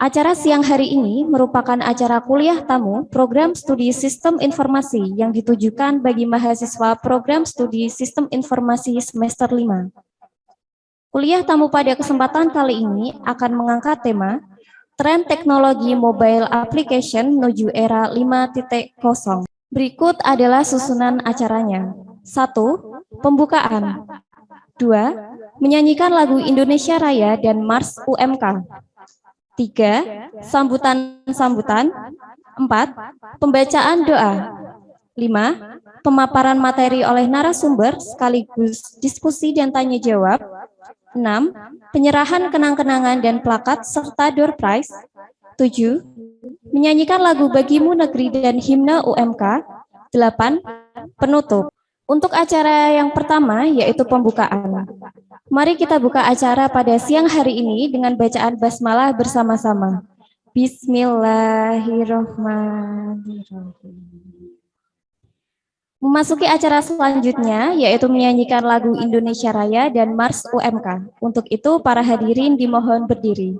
Acara siang hari ini merupakan acara kuliah tamu program studi Sistem Informasi yang ditujukan bagi mahasiswa program studi Sistem Informasi semester 5. Kuliah tamu pada kesempatan kali ini akan mengangkat tema Tren Teknologi Mobile Application menuju Era 5.0. Berikut adalah susunan acaranya. 1. Pembukaan. 2. Menyanyikan lagu Indonesia Raya dan Mars UMK. 3. Sambutan-sambutan. 4. Pembacaan doa. 5. Pemaparan materi oleh narasumber sekaligus diskusi dan tanya jawab. 6. Penyerahan kenang-kenangan dan plakat serta door prize. 7. Menyanyikan lagu Bagimu Negeri dan himne UMK. 8. Penutup. Untuk acara yang pertama yaitu pembukaan. Mari kita buka acara pada siang hari ini dengan bacaan basmalah bersama-sama. Bismillahirrahmanirrahim. Memasuki acara selanjutnya yaitu menyanyikan lagu Indonesia Raya dan Mars UMK. Untuk itu para hadirin dimohon berdiri.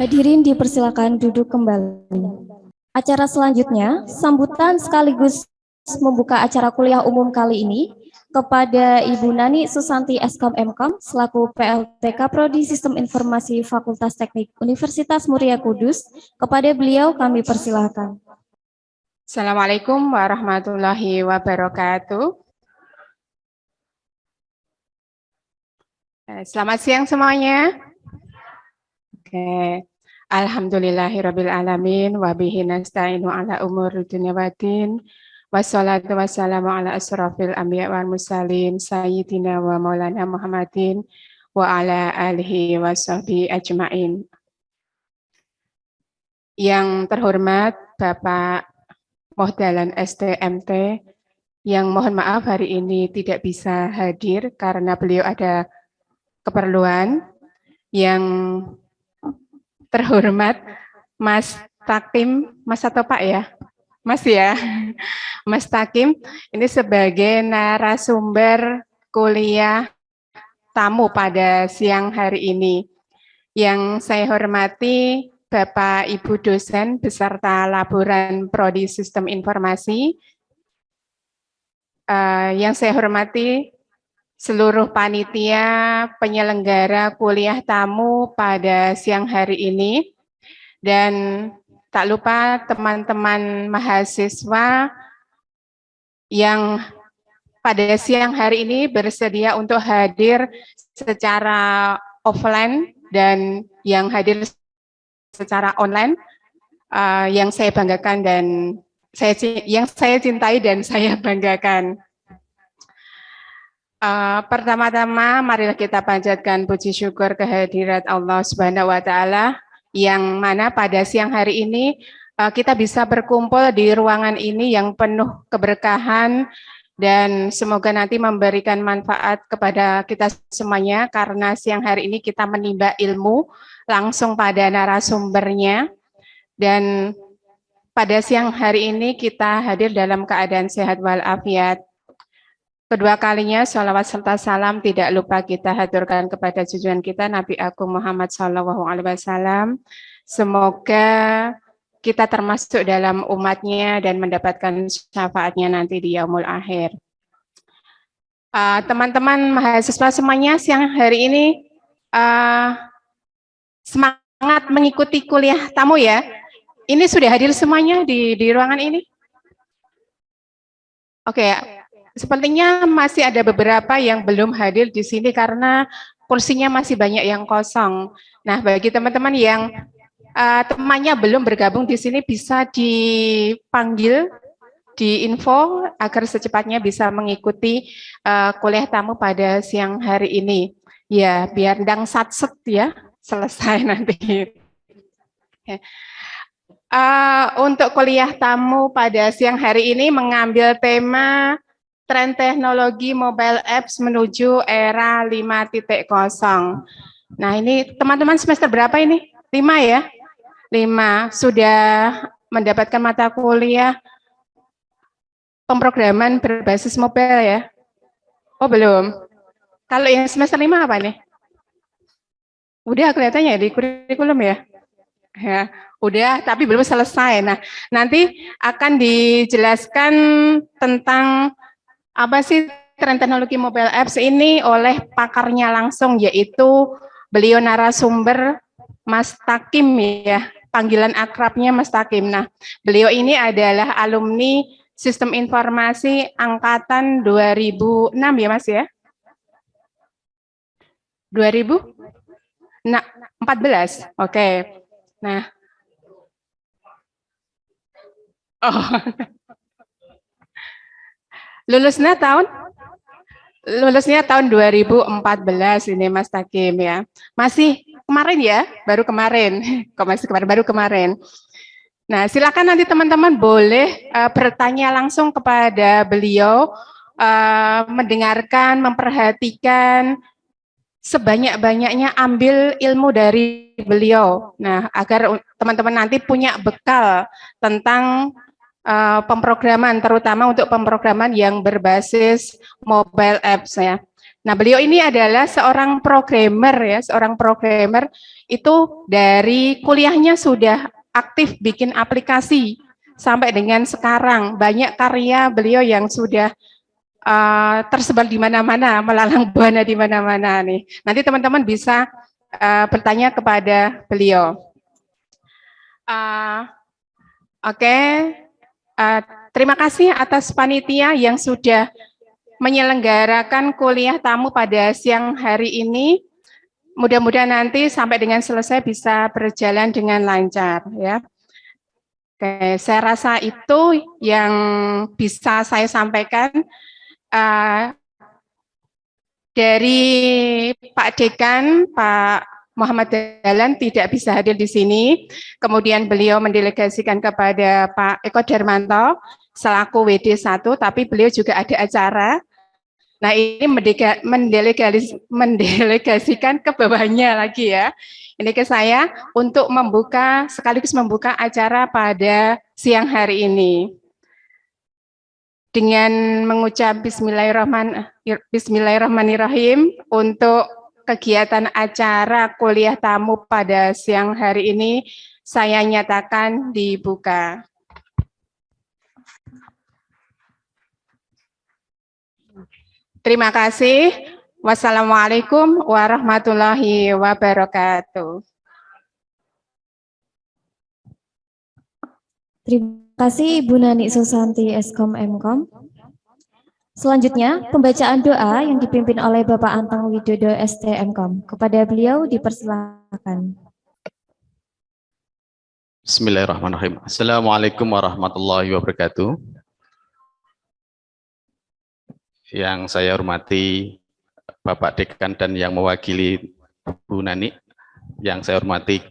Hadirin dipersilakan duduk kembali. Acara selanjutnya, sambutan sekaligus membuka acara kuliah umum kali ini kepada Ibu Nani Susanti Eskom Mkom selaku PLTK Prodi Sistem Informasi Fakultas Teknik Universitas Muria Kudus. Kepada beliau kami persilahkan. Assalamualaikum warahmatullahi wabarakatuh. Selamat siang semuanya. Oke. Alhamdulillahirabbil alamin wa bihi nasta'inu ala umuri dunya waddin. Wassalatu wassalamu ala asrofil anbiya wal mursalin sayyidina wa maulana Muhammadin wa ala alihi wa sahbihi ajmain. Yang terhormat Bapak Mohdhalan STMT, yang mohon maaf hari ini tidak bisa hadir karena beliau ada keperluan. Yang terhormat Mas Takim, Mas atau Pak ya? Mas ya, Mas Takim ini sebagai narasumber kuliah tamu pada siang hari ini. Yang saya hormati Bapak Ibu dosen beserta laboran Prodi Sistem Informasi. Yang saya hormati seluruh panitia penyelenggara kuliah tamu pada siang hari ini, dan tak lupa teman-teman mahasiswa yang pada siang hari ini bersedia untuk hadir secara offline dan yang hadir secara online, yang saya banggakan dan yang saya cintai dan saya banggakan. Pertama-tama marilah kita panjatkan puji syukur kehadirat Allah Subhanahu wa taala, yang mana pada siang hari ini kita bisa berkumpul di ruangan ini yang penuh keberkahan, dan semoga nanti memberikan manfaat kepada kita semuanya, karena siang hari ini kita menimba ilmu langsung pada narasumbernya. Dan pada siang hari ini kita hadir dalam keadaan sehat walafiat. Kedua kalinya sholawat serta salam tidak lupa kita haturkan kepada junjungan kita Nabi Agung Muhammad SAW. Semoga kita termasuk dalam umatnya dan mendapatkan syafaatnya nanti di yaumul akhir. Teman-teman mahasiswa semuanya siang hari ini semangat mengikuti kuliah tamu ya. Ini sudah hadir semuanya di ruangan ini? Oke. Sepertinya masih ada beberapa yang belum hadir di sini karena kursinya masih banyak yang kosong. Nah, bagi teman-teman yang temannya belum bergabung di sini bisa dipanggil, diinfo agar secepatnya bisa mengikuti kuliah tamu pada siang hari ini. Ya, biar ndang satset ya, selesai nanti. Untuk kuliah tamu pada siang hari ini mengambil tema Tren teknologi mobile apps menuju era 5.0. Nah, ini teman-teman semester berapa ini? 5 ya? 5. Sudah mendapatkan mata kuliah pemrograman berbasis mobile ya? Oh, belum. Kalau yang semester 5 apa nih? Udah kelihatannya di kurikulum ya? Ya, udah, tapi belum selesai. Nah, nanti akan dijelaskan tentang apa sih tren teknologi mobile apps ini oleh pakarnya langsung, yaitu beliau narasumber Mas Takim ya, panggilan akrabnya Mas Takim. Nah, beliau ini adalah alumni Sistem Informasi angkatan 2006 ya Mas ya? 2014, oke. Nah, Lulusnya tahun 2014 ini Mas Takim ya. Masih kemarin ya, baru kemarin. Kok masih kemarin, baru kemarin. Nah, silakan nanti teman-teman boleh bertanya langsung kepada beliau, mendengarkan, memperhatikan, sebanyak-banyaknya ambil ilmu dari beliau. Nah, agar teman-teman nanti punya bekal tentang pemrograman, terutama untuk pemrograman yang berbasis mobile apps ya. Nah, beliau ini adalah seorang programmer ya, seorang programmer itu dari kuliahnya sudah aktif bikin aplikasi sampai dengan sekarang. Banyak karya beliau yang sudah tersebar di mana-mana, melalang buana di mana-mana nih. Nanti teman-teman bisa bertanya kepada beliau. Oke. Terima kasih atas panitia yang sudah menyelenggarakan kuliah tamu pada siang hari ini. mudah-mudahan nanti sampai dengan selesai bisa berjalan dengan lancar ya. Oke, saya rasa itu yang bisa saya sampaikan. Dari Pak Dekan, Pak Muhammad Dahlan tidak bisa hadir di sini. Kemudian beliau mendelegasikan kepada Pak Eko Darmanto selaku WD1, tapi beliau juga ada acara. Nah, ini mendelegasikan ke bawahnya lagi ya. Ini ke saya untuk membuka, sekaligus membuka acara pada siang hari ini. Dengan mengucap Bismillahirrahmanirrahim untuk kegiatan acara kuliah tamu pada siang hari ini, saya nyatakan dibuka. Terima kasih. Wassalamualaikum warahmatullahi wabarakatuh. Terima kasih Ibu Nani Susanti Eskom Mkom. Selanjutnya, pembacaan doa yang dipimpin oleh Bapak Anteng Widodo STMkom. Kepada beliau dipersilakan. Bismillahirrahmanirrahim. Assalamualaikum warahmatullahi wabarakatuh. Yang saya hormati Bapak Dekan dan yang mewakili Bu Nani, yang saya hormati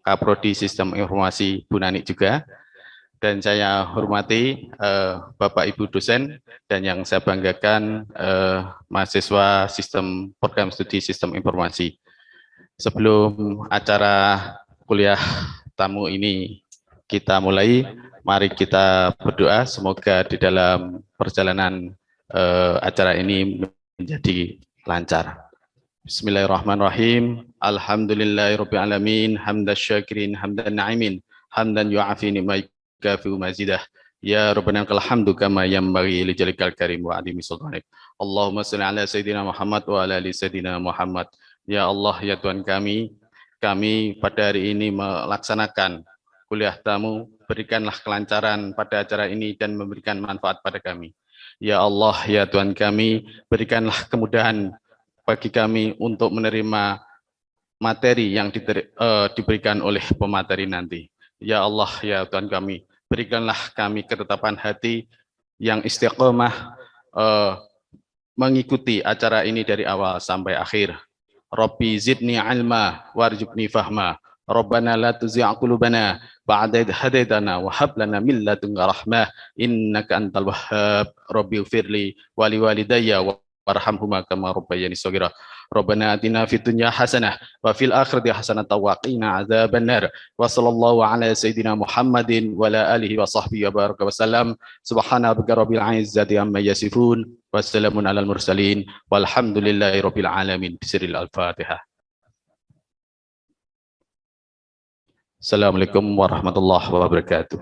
Kaprodi Sistem Informasi Bu Nani juga, dan saya hormati Bapak Ibu dosen, dan yang saya banggakan mahasiswa Sistem Program Studi Sistem Informasi. Sebelum acara kuliah tamu ini kita mulai, mari kita berdoa semoga di dalam perjalanan acara ini menjadi lancar. Bismillahirrahmanirrahim. Alhamdulillahirabbil alamin, hamdan syakirin, hamdan na'imin, hamdan yu'afi ma yukafi'u mazidah. Ya Rabbana lakal hamdu kama yanbaghi li jalikal karim wa adimi sultanik. Allahumma shalli ala sayyidina Muhammad wa ala ali sayyidina Muhammad. Ya Allah, ya Tuhan kami pada hari ini melaksanakan kuliah tamu, berikanlah kelancaran pada acara ini dan memberikan manfaat pada kami. Ya Allah, ya Tuhan kami, berikanlah kemudahan bagi kami untuk menerima materi yang diberikan oleh pemateri nanti. Ya Allah, ya Tuhan kami, berikanlah kami ketetapan hati yang istiqomah mengikuti acara ini dari awal sampai akhir. Rabbi zidni ilma warzuqni fahma. Rabbana la tuzigh qulubana ba'da idh hadaitana wa hab lana min ladunka rahmah innaka antal wahhab. Rabbi ighfirli wa liwalidayya warhamhuma kama rabbayani shaghira. Rabbana atina fid dunya hasanah wa fil akhirati hasanah wa qina adzabannar. Wa sallallahu ala sayyidina Muhammadin wa ala alihi wa sahbihi wa baraka wasallam. Subhana rabbika rabbil izzati amma yasifun. Wassalamun alal mursalin walhamdulillahi rabbil alamin. Bismillahirrahmanirrahim. Al-Fatihah. Assalamualaikum warahmatullahi wabarakatuh.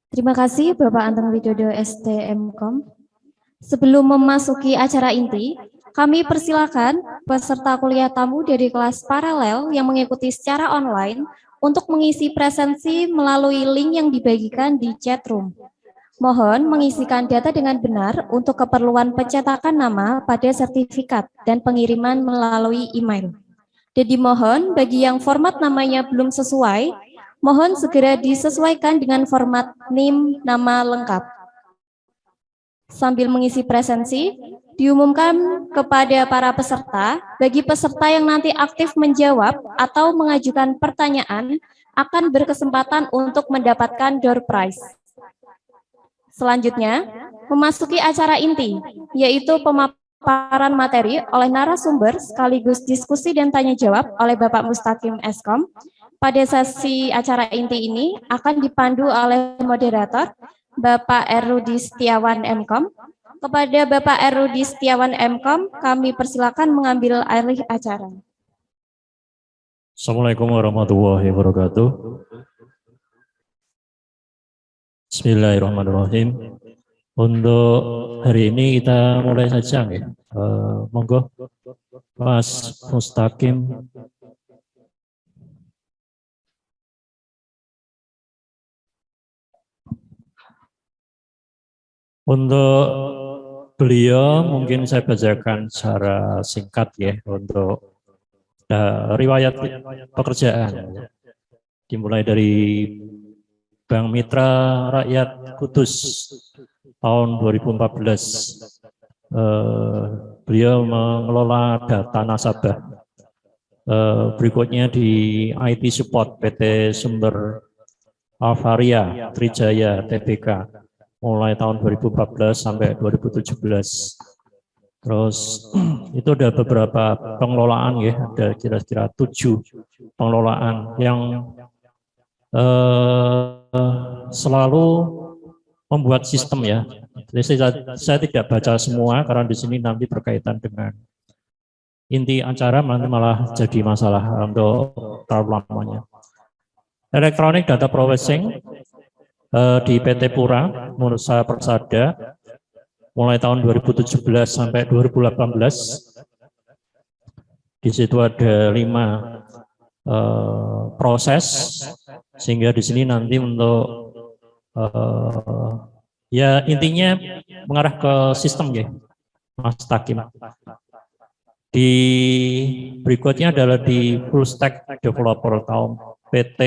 Terima kasih Bapak Anteng Widodo STMkom. Sebelum memasuki acara inti, kami persilakan peserta kuliah tamu dari kelas paralel yang mengikuti secara online untuk mengisi presensi melalui link yang dibagikan di chat room. Mohon mengisikan data dengan benar untuk keperluan pencetakan nama pada sertifikat dan pengiriman melalui email. Dan dimohon bagi yang format namanya belum sesuai, mohon segera disesuaikan dengan format NIM nama lengkap. Sambil mengisi presensi, diumumkan kepada para peserta, bagi peserta yang nanti aktif menjawab atau mengajukan pertanyaan, akan berkesempatan untuk mendapatkan door prize. Selanjutnya, memasuki acara inti, yaitu pemaparan materi oleh narasumber sekaligus diskusi dan tanya jawab oleh Bapak Mustaqim Eskom. Pada sesi acara inti ini akan dipandu oleh moderator Bapak Erudi Setiawan Mkom. Kepada Bapak Erudi Setiawan Mkom, kami persilakan mengambil alih acara. Assalamualaikum warahmatullahi wabarakatuh. Bismillahirrahmanirrahim. Untuk hari ini kita mulai saja ya. Monggo Mas Mustaqim. Untuk beliau mungkin saya bacakan secara singkat ya untuk riwayat pekerjaan. Dimulai dari Bank Mitra Rakyat Kudus tahun 2014. Beliau mengelola data nasabah. Berikutnya di IT Support PT Sumber Alvaria Trijaya Tbk mulai tahun 2014 sampai 2017. Terus itu ada beberapa pengelolaan ya, ada kira-kira 7 pengelolaan yang selalu membuat sistem ya. Jadi saya tidak baca semua karena di sini nanti berkaitan dengan inti acara, nanti malah jadi masalah untuk terlalu lamanya. Electronic Data Processing di PT Pura Mursa Persada mulai tahun 2017 sampai 2018. Di situ ada 5 proses, sehingga di sini nanti untuk ya intinya mengarah ke sistem ya, Mas Takim. Di berikutnya adalah di Full Stack Developer tahun PT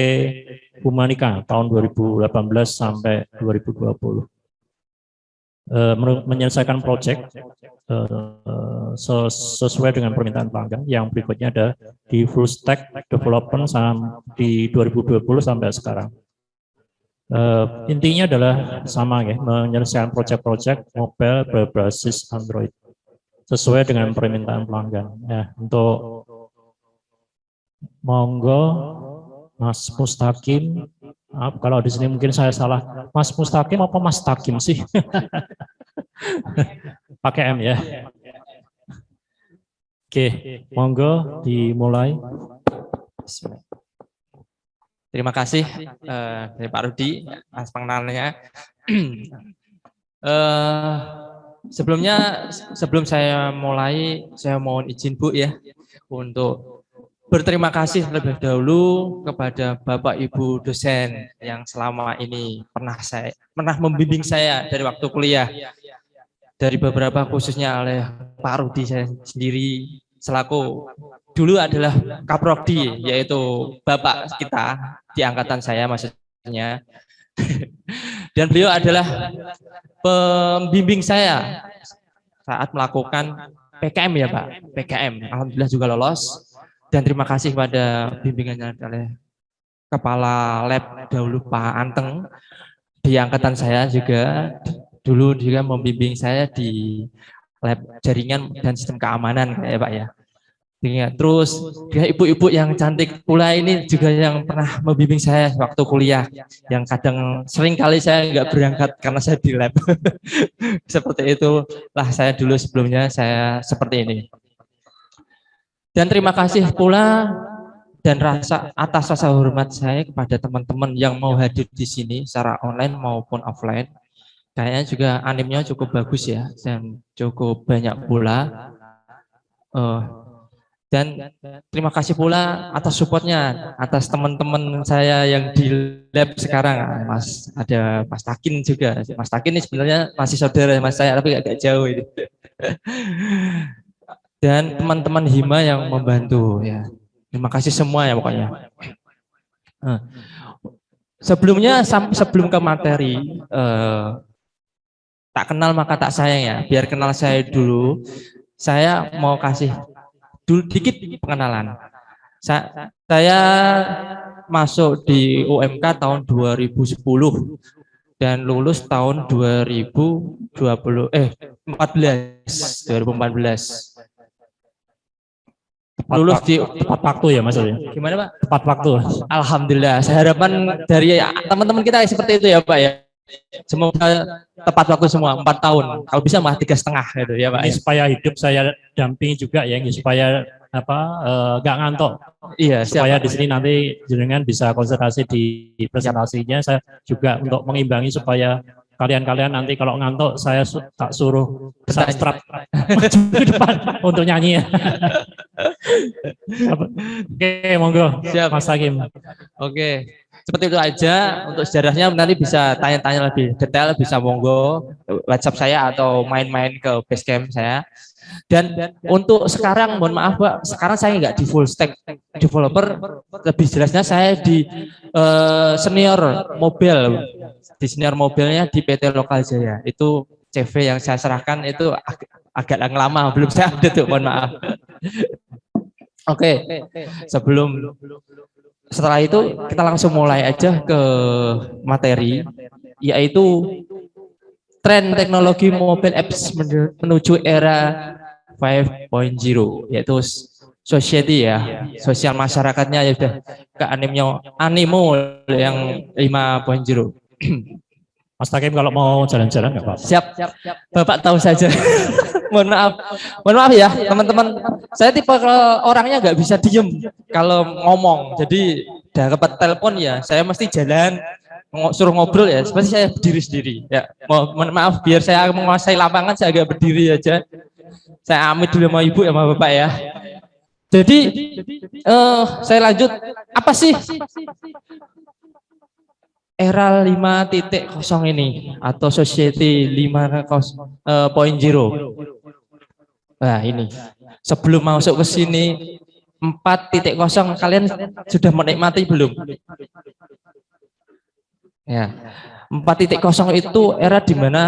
Humanika tahun 2018 sampai 2020. Menyelesaikan proyek sesuai dengan permintaan pelanggan. Yang berikutnya ada di Full Stack Development di 2020 sampai sekarang. Intinya adalah sama ya, menyelesaikan proyek-proyek mobile berbasis Android sesuai dengan permintaan pelanggan. Ya, untuk monggo Mas Mustaqim, maaf kalau di sini mungkin saya salah. Mas Mustaqim apa Mas Takim sih? Pakai M ya. Oke, monggo dimulai. Terima kasih dari Pak Rudi atas pengenalannya. Sebelum saya mulai, saya mohon izin Bu ya untuk berterima kasih terlebih dahulu kepada Bapak Ibu dosen yang selama ini pernah membimbing saya dari waktu kuliah, dari beberapa khususnya oleh Pak Rudi saya sendiri selaku dulu adalah Kaprodi, yaitu Bapak kita di angkatan saya maksudnya. Dan beliau adalah pembimbing saya saat melakukan PKM ya Pak, PKM. Alhamdulillah juga lolos. Dan terima kasih pada bimbingannya oleh Kepala Lab dahulu Pak Anteng di angkatan saya juga dulu juga membimbing saya di lab jaringan dan sistem keamanan ya Pak ya. Terus ibu-ibu yang cantik pula ini juga yang pernah membimbing saya waktu kuliah, yang kadang sering kali saya nggak berangkat karena saya di lab. Seperti itulah saya dulu sebelumnya saya seperti ini. Dan terima kasih pula dan atas rasa hormat saya kepada teman-teman yang mau hadir di sini secara online maupun offline. Kayaknya juga animnya cukup bagus ya dan cukup banyak pula. Dan terima kasih pula atas supportnya, atas teman-teman saya yang di lab sekarang, ada Mas Takin juga. Mas Takin ini sebenarnya masih saudara Mas saya, tapi agak jauh ini. Dan teman-teman Hima yang membantu ya. Terima kasih semua ya pokoknya. Sebelum ke materi, tak kenal maka tak sayang ya. Biar kenal saya dulu. Saya mau kasih dulu dikit pengenalan. Saya masuk di UMK tahun 2010 dan lulus tahun 2014. Lulus di tepat waktu ya maksudnya. Gimana Pak? Tepat waktu. Alhamdulillah. Saya harapan dari teman-teman kita seperti itu ya Pak ya. Semoga tepat waktu semua 4 tahun. Kalau bisa mah 3,5 gitu ya Pak. Ini supaya hidup saya dampingi juga ya, supaya nggak ngantuk. Iya. Supaya di sini nanti jenengan bisa konsentrasi di presentasinya. Saya juga untuk mengimbangi supaya kalian nanti kalau ngantuk saya tak suruh strap maju ke depan untuk nyanyi ya. Oke, monggo. Siap. Mas Hakim. Oke. Seperti itu aja. Untuk sejarahnya nanti bisa tanya-tanya lebih detail, bisa monggo WhatsApp saya atau main-main ke Basecamp saya. Dan untuk sekarang, mohon maaf Pak, sekarang saya nggak di full stack developer, lebih jelasnya saya di senior mobil, di senior mobilnya di PT Lokal Jaya. Itu CV yang saya serahkan itu agak lama, belum saya update tuh, mohon maaf. Oke, setelah itu kita langsung mulai aja ke materi, yaitu tren teknologi mobile apps menuju era 5.0, yaitu society ya, sosial masyarakatnya ya sudah ke animo yang 5.0. Mas Takim kalau mau jalan-jalan nggak apa-apa. Siap, Bapak tahu saja. Mohon maaf ya teman-teman. Saya tipe orangnya nggak bisa diem kalau ngomong. Jadi udah dapat telepon ya, saya mesti jalan, suruh ngobrol ya. Seperti saya berdiri sendiri. Ya, mohon maaf biar saya menguasai lapangan, saya agak berdiri aja. Saya amit dulu sama ibu sama bapak ya. Jadi saya lanjut. Apa sih era 5.0 ini atau society 5.0? Nah ini sebelum masuk ke sini 4.0 kalian sudah menikmati belum? Ya, 4.0 itu era di mana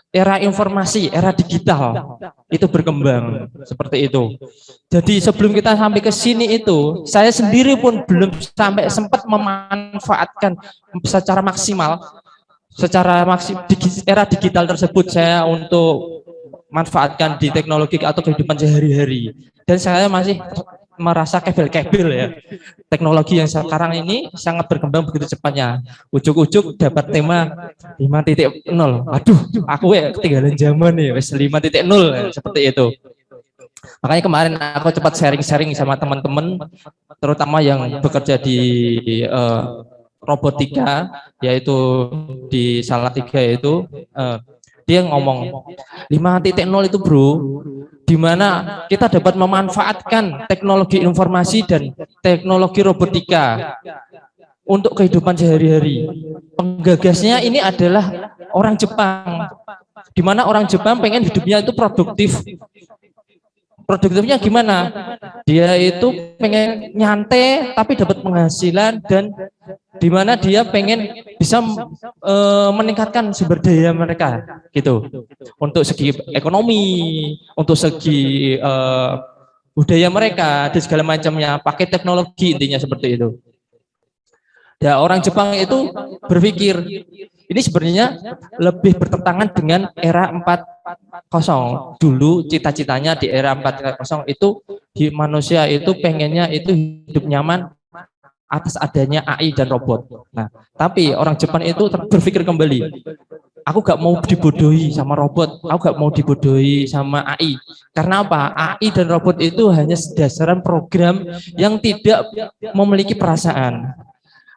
era informasi, era digital itu berkembang seperti itu. Jadi sebelum kita sampai ke sini itu, saya sendiri pun belum sampai sempat memanfaatkan secara maksimal, di era digital tersebut saya untuk manfaatkan di teknologi atau kehidupan sehari-hari. Dan saya masih merasa kebel-kebel ya. Teknologi yang sekarang ini sangat berkembang begitu cepatnya. Ujuk-ujuk dapat tema 5.0. Aduh, aku ya ketinggalan zaman nih, 5.0 seperti itu. Makanya kemarin aku cepat sharing-sharing sama teman-teman, terutama yang bekerja di robotika, yaitu di Salatiga itu, dia ngomong 5.0 itu bro, di mana kita dapat memanfaatkan teknologi informasi dan teknologi robotika untuk kehidupan sehari-hari. Penggagasnya ini adalah orang Jepang, di mana orang Jepang pengen hidupnya itu produktif. Produktifnya gimana? Dia itu pengen nyantai tapi dapat penghasilan, dan di mana dia pengen bisa meningkatkan sumber daya mereka gitu. Untuk segi ekonomi, untuk segi budaya mereka dan segala macamnya, pakai teknologi, intinya seperti itu. Ya, orang Jepang itu berpikir ini sebenarnya lebih bertentangan dengan era 4.0. Dulu cita-citanya di era 4.0 itu di manusia itu pengennya itu hidup nyaman atas adanya AI dan robot. Nah, tapi orang Jepang itu berpikir kembali. Aku gak mau dibodohi sama robot, aku gak mau dibodohi sama AI. Karena apa? AI dan robot itu hanya dasaran program yang tidak memiliki perasaan.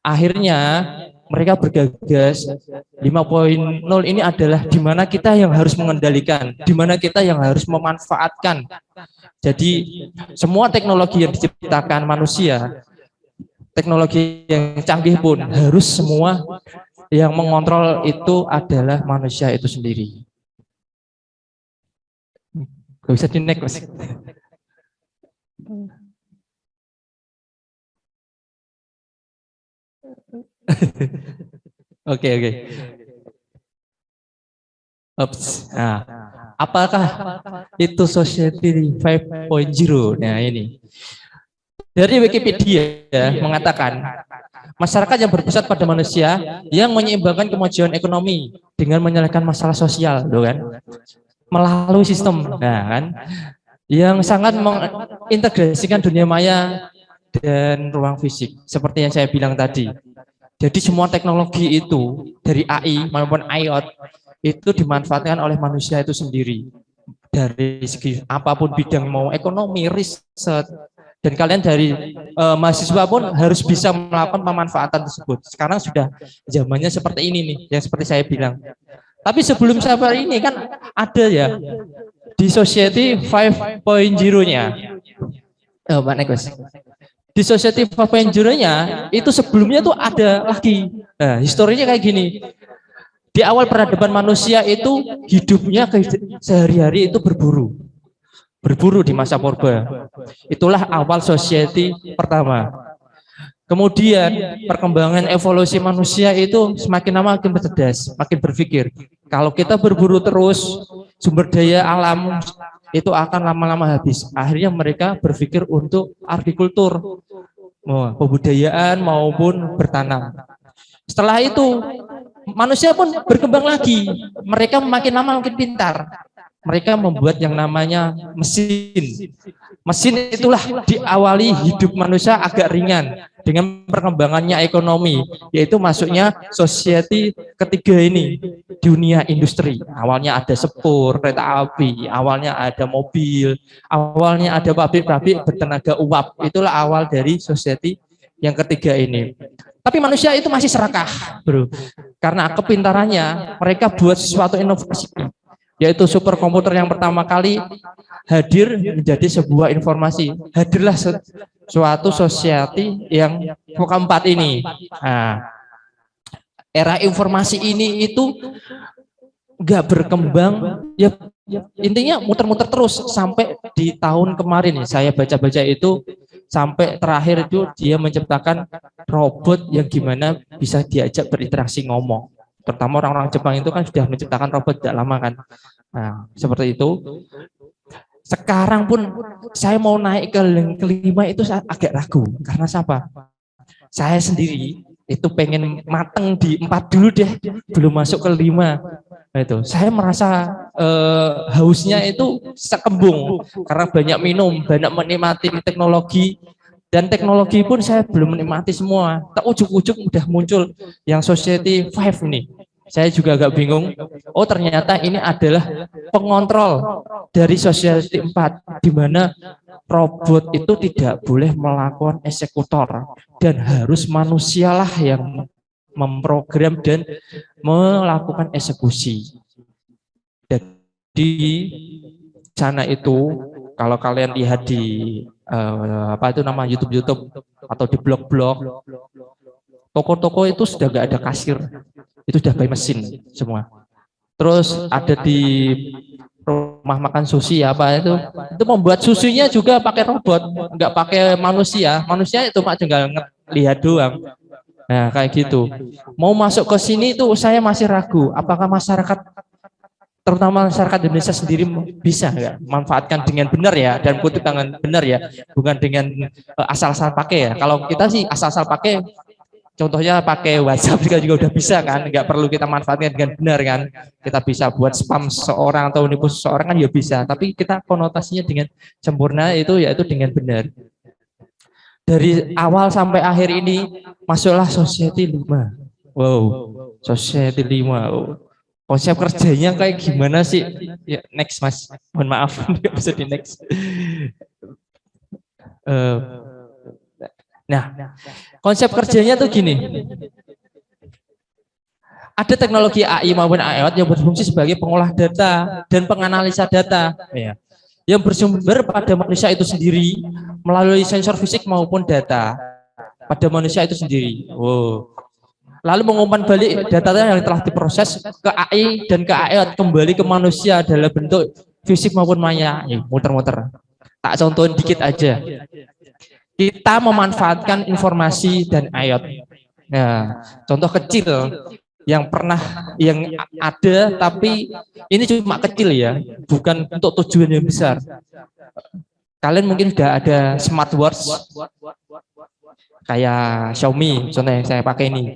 Akhirnya mereka bergagas 5.0 ini adalah di mana kita yang harus mengendalikan, di mana kita yang harus memanfaatkan. Jadi semua teknologi yang diciptakan manusia, teknologi yang canggih pun harus semua yang mengontrol itu adalah manusia itu sendiri. Gak bisa di-next, Mas. Oke. Oops. Nah, apakah itu society 5.0? Nah, ini. Dari Wikipedia mengatakan, masyarakat yang berpusat pada manusia yang menyeimbangkan kemajuan ekonomi dengan menyelesaikan masalah sosial, kan? Melalui sistem, nah, kan? Yang sangat mengintegrasikan dunia maya dan ruang fisik, seperti yang saya bilang tadi. Jadi semua teknologi itu dari AI maupun IoT itu dimanfaatkan oleh manusia itu sendiri. Dari segi apapun bidang, mau ekonomi, riset, dan kalian dari mahasiswa pun harus bisa melakukan pemanfaatan tersebut. Sekarang sudah zamannya seperti ini nih, yang seperti saya bilang. Tapi sebelum sampai ini kan ada ya di society 5.0-nya. Pak Nekos. Di Society of Engineer-nya itu sebelumnya tuh ada lagi. Nah, historinya kayak gini. Di awal peradaban manusia itu hidupnya sehari-hari itu berburu. Berburu di masa purba. Itulah awal society pertama. Kemudian perkembangan evolusi manusia itu semakin lama makin cerdas, makin berpikir. Kalau kita berburu terus, sumber daya alam itu akan lama-lama habis. Akhirnya mereka berpikir untuk agrikultur, pembudayaan maupun bertanam. Setelah itu manusia pun berkembang lagi. Mereka makin lama makin pintar. Mereka membuat yang namanya mesin. Mesin itulah diawali hidup manusia agak ringan dengan perkembangannya ekonomi, yaitu masuknya society ketiga ini, dunia industri. Awalnya ada sepur, kereta api, awalnya ada mobil, awalnya ada pabrik-pabrik bertenaga uap. Itulah awal dari society yang ketiga ini. Tapi manusia itu masih serakah, bro. Karena kepintarannya, mereka buat sesuatu inovasi, yaitu superkomputer yang pertama kali hadir menjadi sebuah informasi. Hadirlah suatu society yang keempat ini. Nah, era informasi ini itu nggak berkembang, ya intinya muter-muter terus sampai di tahun kemarin. Saya baca-baca itu sampai terakhir itu dia menciptakan robot yang gimana bisa diajak berinteraksi ngomong. Terutama orang-orang Jepang itu kan sudah menciptakan robot tidak lama kan. Nah, seperti itu. Sekarang pun saya mau naik ke kelima itu saya agak ragu. Karena siapa? Saya sendiri itu pengen mateng di 4 dulu deh, belum masuk ke 5. Nah, itu saya merasa hausnya itu sekembung karena banyak minum, banyak menikmati teknologi. Dan teknologi pun saya belum menikmati semua. Tak ujuk-ujuk udah muncul yang Society 5 nih. Saya juga agak bingung. Oh, ternyata ini adalah pengontrol dari Society 4, di mana robot itu tidak boleh melakukan eksekutor dan harus manusialah yang memprogram dan melakukan eksekusi. Di sana itu kalau kalian lihat di YouTube atau di blog-blog, toko-toko itu sudah nggak ada kasir, itu sudah by mesin semua. Terus ada di rumah makan sushi itu membuat susunya juga pakai robot, nggak pakai manusia. Manusia itu cuma tinggal lihat doang. Nah, kayak gitu. Mau masuk ke sini itu saya masih ragu, apakah masyarakat, terutama masyarakat Indonesia sendiri bisa nggak manfaatkan dengan benar ya, dan kutip tangan benar ya, bukan dengan asal-asal pakai ya. Kalau kita sih asal-asal pakai, contohnya pakai WhatsApp juga udah bisa kan, nggak perlu kita manfaatkan dengan benar kan. Kita bisa buat spam seseorang atau nipu seseorang kan ya bisa, tapi kita konotasinya dengan sempurna itu yaitu dengan benar. Dari awal sampai akhir ini masuklah Society 5. Wow, Society 5. Konsep kerjanya kayak gimana sih? Ya, next Mas, mohon maaf nggak bisa di next. Nah, konsep kerjanya tuh gini. Ada teknologi AI maupun IoT yang berfungsi sebagai pengolah data dan penganalisa data, yang bersumber pada manusia itu sendiri melalui sensor fisik maupun data pada manusia itu sendiri. Wow. Lalu mengumpan balik data yang telah diproses ke AI dan ke IoT kembali ke manusia dalam bentuk fisik maupun maya. Muter-muter. Tak contohin dikit aja. Kita memanfaatkan informasi dan IoT. Nah, contoh kecil yang ada, tapi ini cuma kecil ya, bukan untuk tujuan yang besar. Kalian mungkin sudah ada smartwatch kayak Xiaomi, contoh yang saya pakai ini.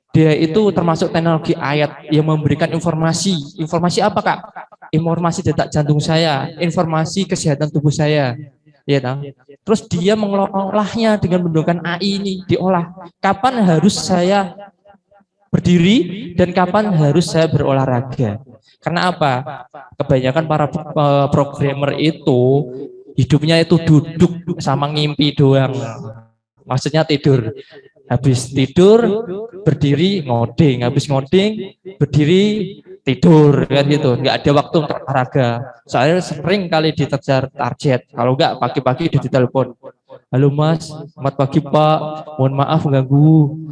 Dia itu termasuk teknologi IoT yang memberikan informasi. Informasi apa, Kak? Informasi detak jantung saya, informasi kesehatan tubuh saya. Ya, terus dia mengolahnya dengan menggunakan AI ini, diolah. Kapan harus saya berdiri dan kapan harus saya berolahraga? Karena apa? Kebanyakan para programmer itu hidupnya itu duduk sama ngimpi doang. Maksudnya tidur. Habis tidur, berdiri, ngoding. Habis ngoding, berdiri, tidur. Kan gitu. Nggak ada waktu untuk olahraga. Saya sering kali dikejar target. Kalau nggak, pagi-pagi udah ditelepon. Halo Mas, selamat pagi Pak, mohon maaf ganggu.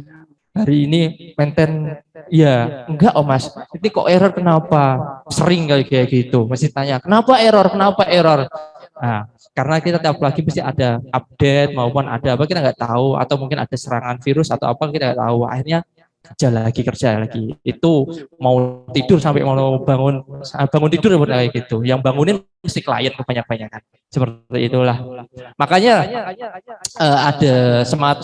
Hari ini mainten, iya, enggak oh Mas, ini kok error kenapa? Sering kali kayak gitu, mesti tanya, kenapa error, kenapa error? Nah, karena kita tiap lagi mesti ada update maupun ada apa kita nggak tahu, atau mungkin ada serangan virus atau apa kita nggak tahu. Akhirnya kerja lagi. Itu mau tidur sampai mau bangun tidur kayak gitu. Yang bangunin mesti klien kebanyakan. Seperti itulah. Makanya ada Smart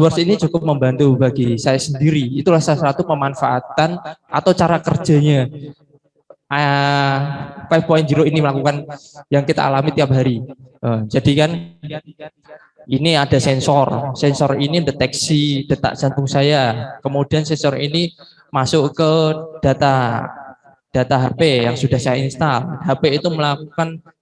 Works ini cukup membantu bagi saya sendiri. Itulah salah satu pemanfaatan atau cara kerjanya 5.0 ini melakukan yang kita alami tiap hari. Jadi kan ini ada sensor ini deteksi detak jantung saya, kemudian sensor ini masuk ke data HP yang sudah saya install. HP itu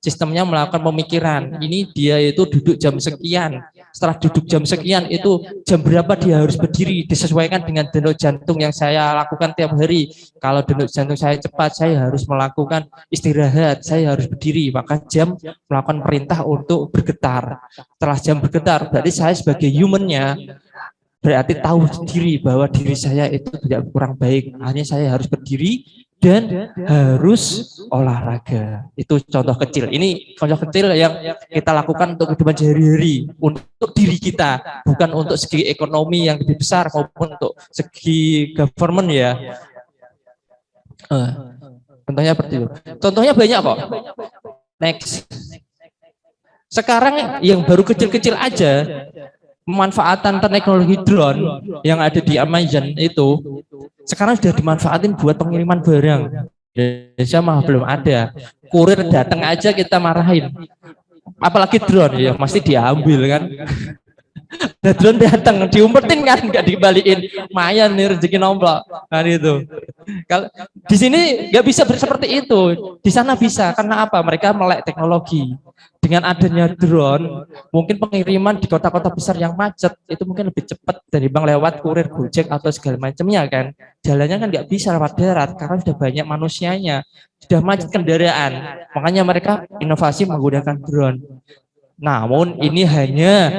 sistemnya melakukan pemikiran, ini dia itu duduk jam sekian, setelah duduk jam sekian itu jam berapa dia harus berdiri, disesuaikan dengan denyut jantung yang saya lakukan tiap hari. Kalau denyut jantung saya cepat, saya harus melakukan istirahat, saya harus berdiri, maka jam melakukan perintah untuk bergetar. Setelah jam bergetar, berarti saya sebagai humannya berarti tahu sendiri bahwa diri saya itu tidak kurang baik, hanya saya harus berdiri dan harus olahraga. Itu contoh kecil. Ini contoh kecil yang kita lakukan untuk kehidupan sehari-hari, untuk diri kita, bukan untuk segi ekonomi yang lebih besar maupun untuk segi government ya. Contohnya seperti itu. Contohnya banyak kok. Next. Sekarang yang baru kecil-kecil aja, pemanfaatan teknologi drone yang ada di Amazon itu sekarang sudah dimanfaatin buat pengiriman barang. Indonesia mah belum ada. Kurir datang aja kita marahin. Apalagi drone ya, pasti diambil kan. Nah, drone datang diumpetin kan, nggak dikembaliin. Mayan nih rezeki nomplok. Nah itu. Kalau di sini nggak bisa seperti itu. Di sana bisa. Karena apa? Mereka melek teknologi. Dengan adanya drone, mungkin pengiriman di kota-kota besar yang macet itu mungkin lebih cepat daripada lewat kurir Gojek atau segala macamnya kan. Jalannya kan nggak bisa lewat darat karena sudah banyak manusianya, sudah macet kendaraan. Makanya mereka inovasi menggunakan drone. Namun ini hanya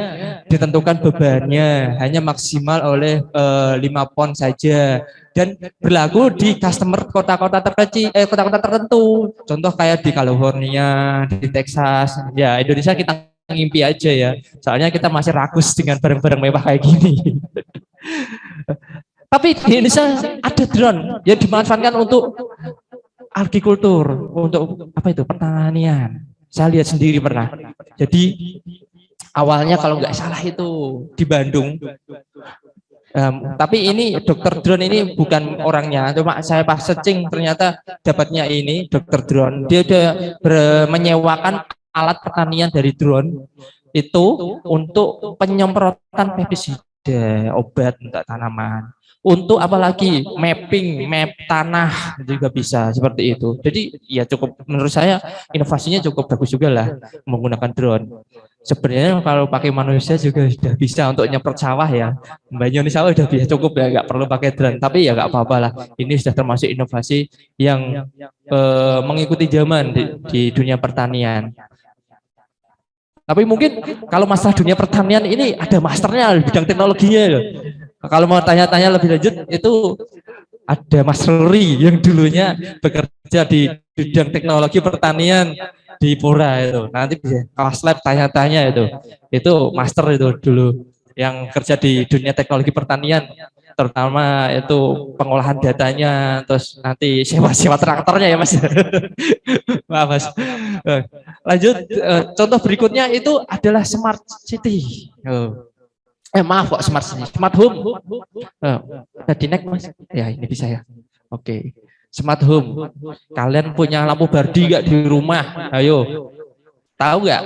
ditentukan bebannya, hanya maksimal oleh 5 pon saja. Dan berlaku di customer kota-kota terkecil, kota-kota tertentu. Contoh kayak di California, di Texas. Ya, Indonesia kita ngimpi aja ya. Soalnya kita masih rakus dengan barang-barang mewah kayak gini. Tapi di Indonesia ada drone yang dimanfaatkan untuk agrikultur, untuk apa itu? Pertanian. Saya lihat sendiri pernah. Jadi awalnya kalau nggak salah itu di Bandung. Tapi ini dokter drone ini bukan orangnya, cuma saya pas searching ternyata dapatnya ini dokter drone. Dia udah menyewakan alat pertanian dari drone itu untuk penyemprotan pestisida, obat untuk tanaman. Untuk apalagi map tanah juga bisa seperti itu. Jadi ya cukup, menurut saya inovasinya cukup bagus juga lah menggunakan drone. Sebenarnya kalau pakai manusia juga sudah bisa untuk nyemprot sawah ya. Mbak sawah sudah bisa cukup ya, nggak perlu pakai drone. Tapi ya nggak apa-apa lah. Ini sudah termasuk inovasi yang mengikuti zaman di dunia pertanian. Tapi mungkin kalau masalah dunia pertanian ini ada masternya di bidang teknologinya loh. Kalau mau tanya-tanya lebih lanjut itu ada Mas Rory yang dulunya bekerja di bidang teknologi pertanian di Pura itu. Nanti bisa kelas lab tanya-tanya itu. Itu master itu dulu yang kerja di dunia teknologi pertanian, terutama itu pengolahan datanya, terus nanti sewa traktornya ya Mas. Maaf Mas. Lanjut, contoh berikutnya itu adalah smart city. Maaf kok smart home. Tadi next Mas. Ya ini bisa ya. Oke. Smart home. Kalian punya lampu bardi nggak di rumah? Ayo. Tahu nggak?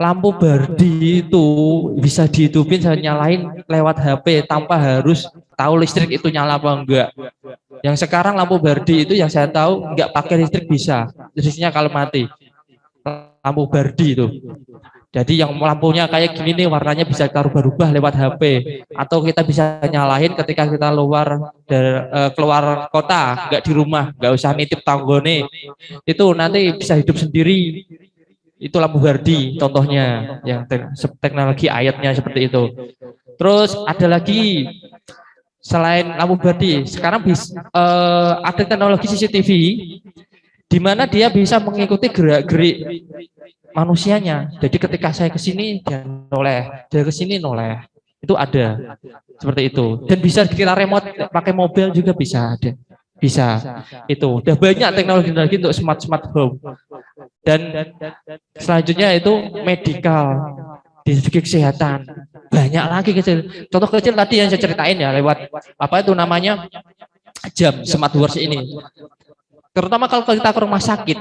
Lampu bardi itu bisa dihidupin saya nyalain lewat HP tanpa harus tahu listrik itu nyala apa enggak. Yang sekarang lampu bardi itu yang saya tahu enggak pakai listrik bisa. Listriknya kalau mati. Lampu bardi itu. Jadi yang lampunya kayak gini nih warnanya bisa berubah lewat HP, atau kita bisa nyalain ketika kita keluar kota, nggak di rumah, nggak usah nitip tanggone, itu nanti bisa hidup sendiri. Itu lampu Hardy contohnya, yang teknologi ayatnya seperti itu. Terus ada lagi selain lampu Hardy, sekarang ada teknologi CCTV di mana dia bisa mengikuti gerak-gerik manusianya. Jadi ketika saya ke sini dia noleh, dia ke sini noleh. Itu ada seperti itu. Dan bisa kita remote pakai mobil juga bisa ada. Bisa. Itu udah banyak teknologi untuk smart home. Dan selanjutnya itu medical, di segi kesehatan banyak lagi kecil. Contoh kecil tadi yang saya ceritain ya lewat apa itu namanya jam smartwatch ini. Terutama kalau kita ke rumah sakit,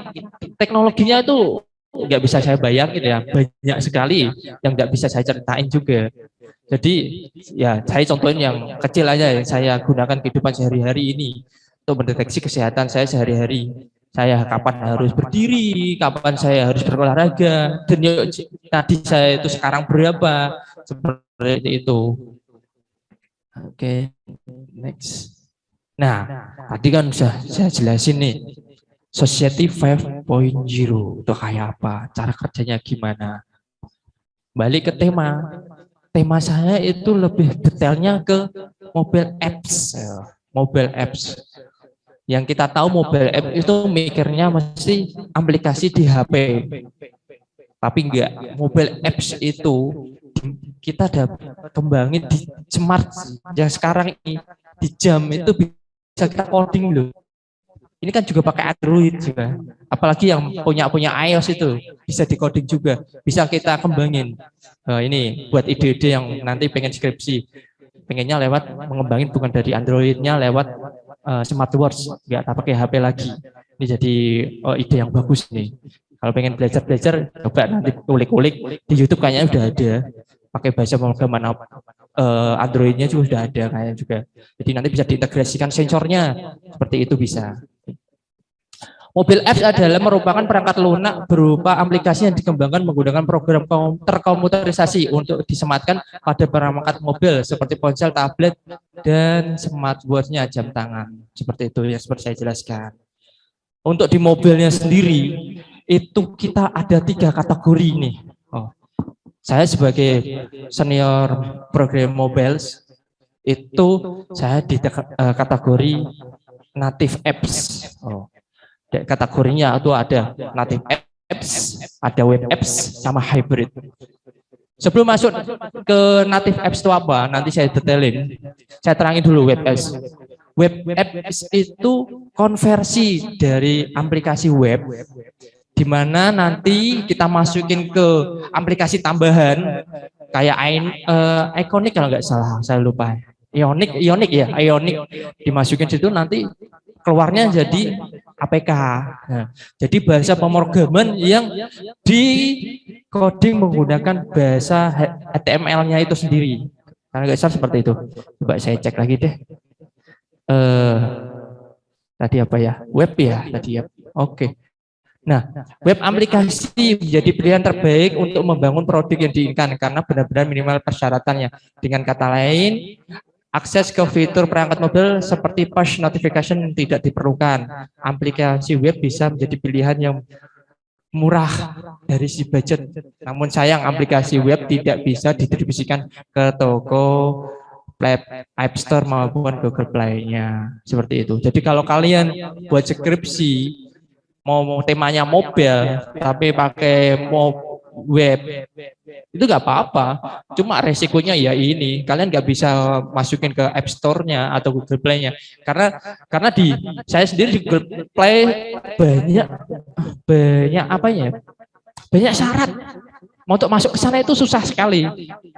teknologinya itu nggak bisa saya bayangin ya, banyak sekali yang nggak bisa saya ceritain juga. Jadi ya saya contohin yang kecil aja yang saya gunakan kehidupan sehari-hari ini untuk mendeteksi kesehatan saya sehari-hari. Saya kapan harus berdiri, kapan saya harus berolahraga, dan tadi saya itu sekarang berapa, seperti itu. Oke, next. Nah, tadi kan sudah saya jelasin nih, Society 5.0 itu kayak apa, cara kerjanya gimana. Balik ke tema. Tema saya itu lebih detailnya ke mobile apps. Mobile apps. Yang kita tahu mobile app itu mikirnya mesti aplikasi di HP. Tapi enggak, mobile apps itu kita ada kembangin di smart yang sekarang ini di jam itu bisa kita coding loh. Ini kan juga pakai Android juga. Apalagi yang punya iOS itu bisa di-coding juga, bisa kita kembangin. Ini buat ide-ide yang nanti pengen skripsi, pengennya lewat mengembangin bukan dari Androidnya lewat smartwatch, nggak pakai HP lagi. Ini jadi ide yang bagus nih. Kalau pengen belajar, coba nanti kulik-kulik di YouTube kayaknya udah ada. Pakai bahasa pemrograman Androidnya juga sudah ada kayaknya juga. Jadi nanti bisa diintegrasikan sensornya, seperti itu bisa. Mobile apps adalah merupakan perangkat lunak berupa aplikasi yang dikembangkan menggunakan program terkomputerisasi untuk disematkan pada perangkat mobil seperti ponsel, tablet, dan smartwatch-nya, jam tangan. Seperti itu yang seperti saya jelaskan. Untuk di mobilnya sendiri, itu kita ada 3 kategori nih. Saya sebagai senior program mobiles, itu saya di kategori native apps. Kategorinya itu ada native apps, ada web apps, sama hybrid. Sebelum masuk ke native apps itu apa, nanti saya detailin. Saya terangin dulu web apps. Web apps itu konversi dari aplikasi web, di mana nanti kita masukin ke aplikasi tambahan kayak Iconic kalau nggak salah, saya lupa. Ionic dimasukin situ nanti keluarnya jadi APK. Nah, jadi bahasa pemrograman yang di coding menggunakan bahasa HTML-nya itu sendiri. Karena nggak salah seperti itu. Coba saya cek lagi deh. Tadi apa ya? Web ya tadi ya. Oke. Nah, web aplikasi menjadi pilihan terbaik untuk membangun produk yang diinginkan karena benar-benar minimal persyaratannya. Dengan kata lain, akses ke fitur perangkat mobil seperti push notification tidak diperlukan. Aplikasi web bisa menjadi pilihan yang murah dari si budget. Namun sayang aplikasi web tidak bisa didistribusikan ke toko App Store maupun Google Play-nya. Seperti itu. Jadi kalau kalian buat skripsi, mau temanya mobil, tapi pakai web, itu nggak apa-apa. Cuma resikonya ya ini, kalian nggak bisa masukin ke App Store-nya atau Google Play-nya, karena di saya sendiri di Google Play banyak apa ya, banyak syarat. Mau untuk masuk ke sana itu susah sekali.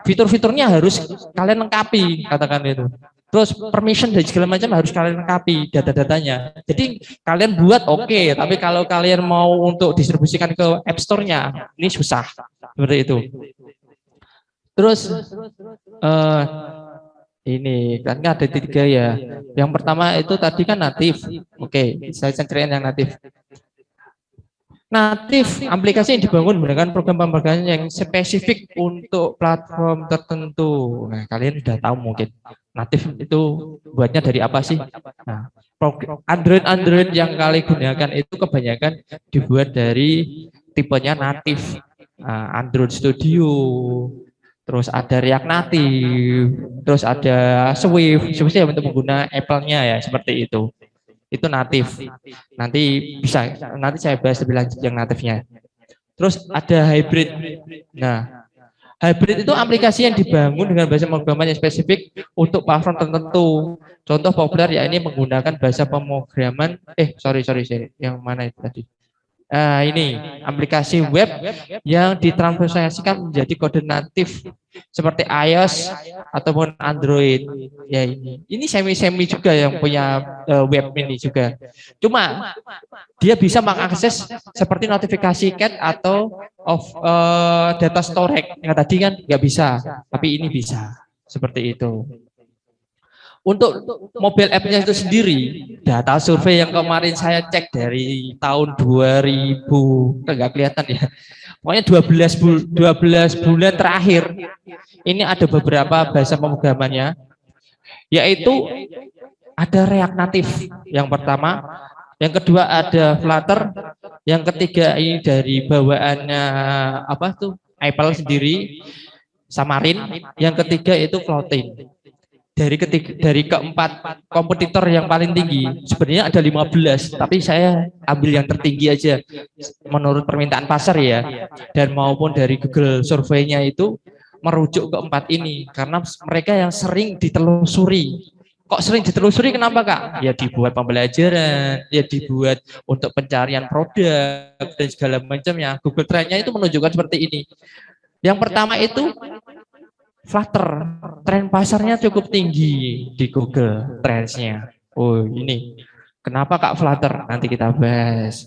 Fitur-fiturnya harus kalian lengkapi, katakan itu. Terus permission dan segala macam harus kalian lengkapi data-datanya. Jadi kalian buat oke, tapi kalau kalian mau untuk distribusikan ke App Store-nya, ini susah. Seperti itu. Terus ini kan ada 3 ya. Yang pertama itu tadi kan natif. Oke, saya ceritain yang natif. Natif aplikasi yang dibangun menggunakan program pemrograman yang spesifik untuk platform tertentu. Nah, kalian sudah tahu mungkin natif itu buatnya dari apa sih? Nah, Android yang kalian gunakan itu kebanyakan dibuat dari tipenya natif, Android Studio, terus ada React Native, terus ada Swift. Swift ya untuk pengguna Apple-nya ya, seperti itu. Itu natif. Nanti saya bahas lebih lanjut yang natifnya. Terus ada hybrid. Nah, hybrid itu aplikasi yang dibangun dengan bahasa pemrograman yang spesifik untuk platform tertentu. Contoh populer ya ini menggunakan bahasa pemrograman. Sorry, yang mana itu tadi? Ini aplikasi web yang ditranslasikan menjadi kode natif seperti iOS ataupun Android. Ya ini semi juga yang punya web ini juga. Cuma dia bisa mengakses seperti notifikasi cat atau data storage yang tadi kan nggak bisa, tapi ini bisa seperti itu. Untuk mobile app-nya itu sendiri, data survei yang kemarin saya cek dari tahun 2000, nggak kelihatan ya, pokoknya 12 bulan terakhir, ini ada beberapa bahasa pemrogramannya, yaitu ada React Native yang pertama, yang kedua ada Flutter, yang ketiga ini dari bawaannya Apple sendiri, Xamarin, yang ketiga itu Kotlin. Dari keempat kompetitor yang paling tinggi, sebenarnya ada 15, tapi saya ambil yang tertinggi aja menurut permintaan pasar ya, dan maupun dari Google surveinya itu merujuk ke empat ini, karena mereka yang sering ditelusuri. Kok sering ditelusuri kenapa Kak? Ya dibuat pembelajaran, ya dibuat untuk pencarian produk, dan segala macamnya. Google Trend-nya itu menunjukkan seperti ini. Yang pertama itu Flutter, tren pasarnya cukup tinggi di Google Trends-nya. Oh ini, kenapa Kak Flutter? Nanti kita bahas.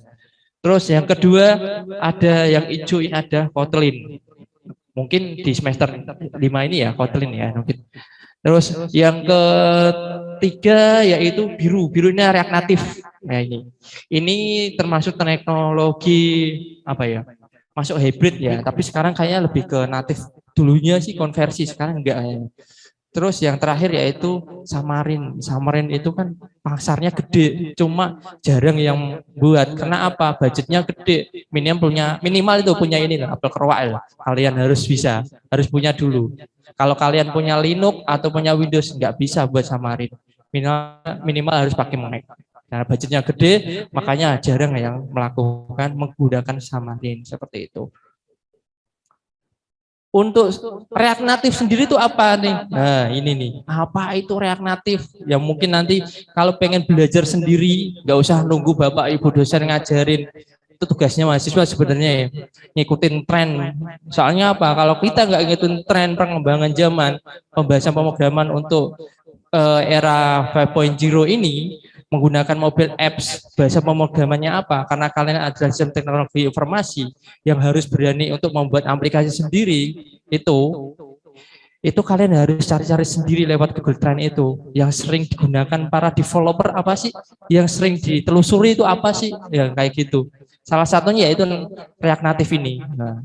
Terus yang kedua ada yang hijau ini ada Kotlin. Mungkin di semester 5 ini ya Kotlin ya mungkin. Terus yang ketiga yaitu biru ini React Native. Nah ini termasuk teknologi masuk hybrid ya. Tapi sekarang kayaknya lebih ke native. Dulunya sih konversi, sekarang enggak ya. Terus yang terakhir yaitu Xamarin. Xamarin itu kan pasarnya gede, cuma jarang yang buat. Karena apa? Budgetnya gede. Minimal itu punya ini lah, Apple Crowell. Kalian harus punya dulu. Kalau kalian punya Linux atau punya Windows nggak bisa buat Xamarin. Minimal harus pakai Mac. Nah, budgetnya gede, makanya jarang yang menggunakan Xamarin seperti itu. Untuk React Native sendiri itu apa nih? Nah ini nih, apa itu React Native? Yang mungkin nanti kalau pengen belajar sendiri, nggak usah nunggu Bapak Ibu dosen ngajarin. Itu tugasnya mahasiswa sebenarnya ya, ngikutin tren. Soalnya apa? Kalau kita nggak ngikutin tren perkembangan zaman, pembahasan pemrograman untuk era 5.0 ini, menggunakan mobile apps, bahasa pemrogramannya apa? Karena kalian adalah teknologi informasi yang harus berani untuk membuat aplikasi sendiri, itu kalian harus cari-cari sendiri lewat Google Trend itu. Yang sering digunakan para developer apa sih? Yang sering ditelusuri itu apa sih? Ya kayak gitu. Salah satunya yaitu React Native ini. Nah,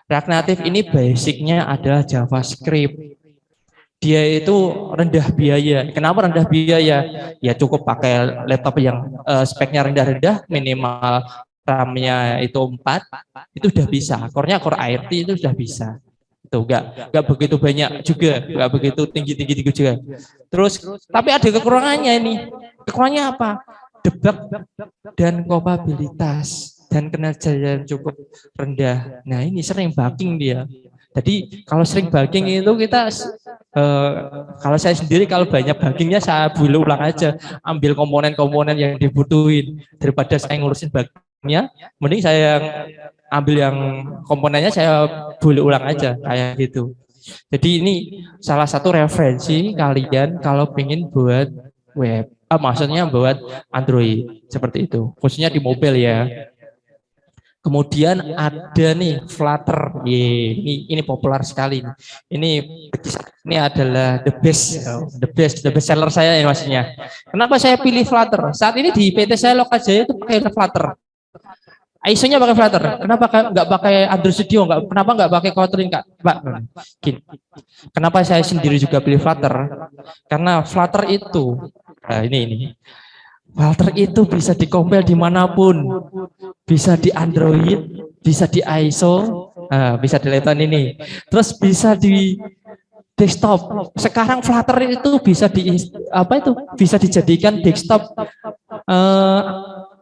React Native ini basicnya adalah JavaScript. Dia itu rendah biaya. Kenapa rendah biaya? Ya cukup pakai laptop yang speknya rendah-rendah, minimal RAM-nya itu 4, itu udah bisa. Core-nya Core i3 itu sudah bisa. Itu enggak begitu banyak juga, enggak begitu tinggi juga. Terus tapi ada kekurangannya ini. Kekurangannya apa? Debug dan compatibilitas dan kinerja cukup rendah. Nah, ini sering bugging dia. Jadi kalau sering bugging itu kita kalau saya sendiri kalau banyak buggingnya saya build ulang aja, ambil komponen-komponen yang dibutuhin daripada saya ngurusin bugnya, mending saya ambil yang komponennya saya build ulang aja kayak gitu. Jadi ini salah satu referensi kalian kalau pengen buat web, maksudnya buat Android seperti itu, khususnya di mobile ya. Kemudian ada nih Flutter, ini populer sekali. Ini adalah the best seller saya ya maksudnya. Kenapa saya pilih Flutter? Saat ini di PT saya Lokajaya itu pakai Flutter. ISO-nya pakai Flutter. Kenapa nggak pakai Android Studio? Kenapa nggak pakai Kotlin Kak? Pak, kenapa saya sendiri juga pilih Flutter? Karena Flutter itu, nah ini. Flutter itu bisa dikompil dimanapun, bisa di Android, bisa di ISO, bisa di laptop ini, terus bisa di desktop. Sekarang Flutter itu bisa bisa dijadikan desktop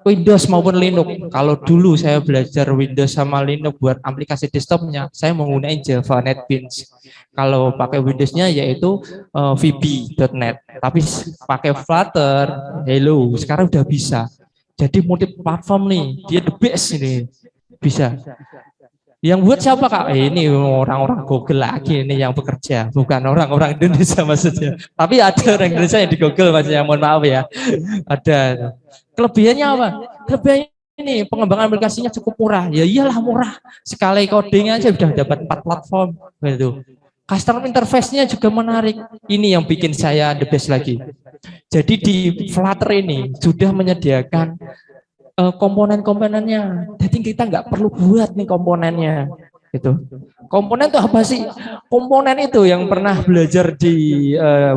Windows maupun Linux. Kalau dulu saya belajar Windows sama Linux buat aplikasi desktopnya, saya menggunakan Java NetBeans. Kalau pakai Windowsnya yaitu VB.NET. Tapi pakai Flutter, hello, sekarang udah bisa. Jadi multi platform nih, dia the best ini, bisa. Yang buat siapa Kak? Ini orang-orang Google lagi ini yang bekerja, bukan orang-orang Indonesia maksudnya. Tapi ada orang Indonesia yang di Google maksudnya, mohon maaf ya. Ada. Kelebihannya apa? Kelebihannya ini pengembangan aplikasinya cukup murah. Ya iyalah murah. Sekali coding aja sudah dapat 4 platform gitu. Customer interface-nya juga menarik. Ini yang bikin saya the best lagi. Jadi di Flutter ini sudah menyediakan komponen-komponennya. Jadi kita nggak perlu buat nih komponennya. Gitu. Komponen itu apa sih? Komponen itu yang pernah belajar di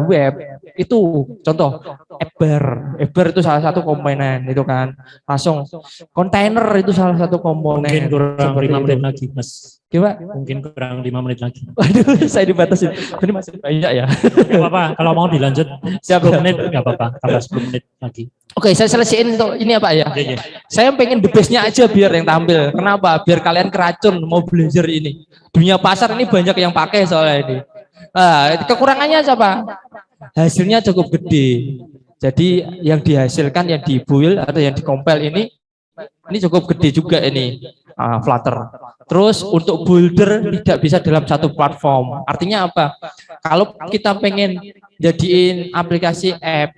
web itu contoh Eber itu salah satu komponen itu kan. Langsung kontainer itu salah satu komponen. Mungkin kurang 5 menit lagi, Mas. Coba Mungkin kurang 5 menit lagi. Waduh, saya dibatasi. Ini masih banyak ya. Nggak apa-apa, kalau mau dilanjut 10 menit nggak apa-apa, tambah 10 menit lagi. Oke, saya selesaiin untuk ini apa ya? Oke. Saya pengen the best-nya aja biar yang tampil. Kenapa? Biar kalian keracun mau belajar ini. Dunia pasar ini banyak yang pakai soalnya ini. Kekurangannya apa? Hasilnya cukup gede. Jadi yang dihasilkan, yang dibuild atau yang dikompil ini cukup gede juga ini Flutter. Terus untuk builder tidak bisa dalam satu platform. Artinya apa? Kalau kita pengen jadiin aplikasi app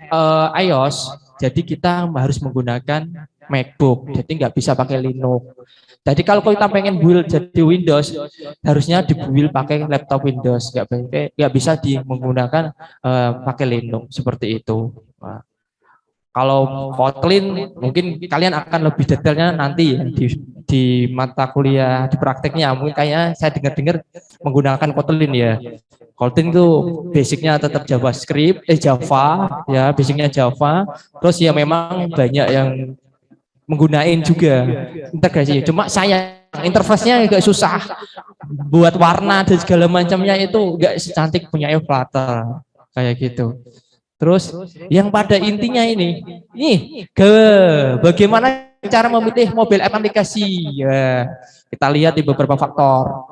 iOS, jadi kita harus menggunakan MacBook. Jadi nggak bisa pakai Linux. Jadi kalau kita pengen build jadi Windows, harusnya dibuild pakai laptop Windows. Nggak bisa menggunakan pakai Linux seperti itu. Nah, kalau Kotlin mungkin kalian akan lebih detailnya nanti di mata kuliah di prakteknya. Mungkin kayaknya saya dengar menggunakan Kotlin ya. Kotlin itu basicnya tetap JavaScript, Java ya, basicnya Java. Terus ya memang banyak yang menggunakan juga integrasi. Cuma saya interface-nya agak susah. Buat warna dan segala macamnya itu enggak secantik punya Flutter kayak gitu. Terus yang pada intinya ini bagaimana cara memilih mobile app aplikasi. Ya, kita lihat di beberapa faktor.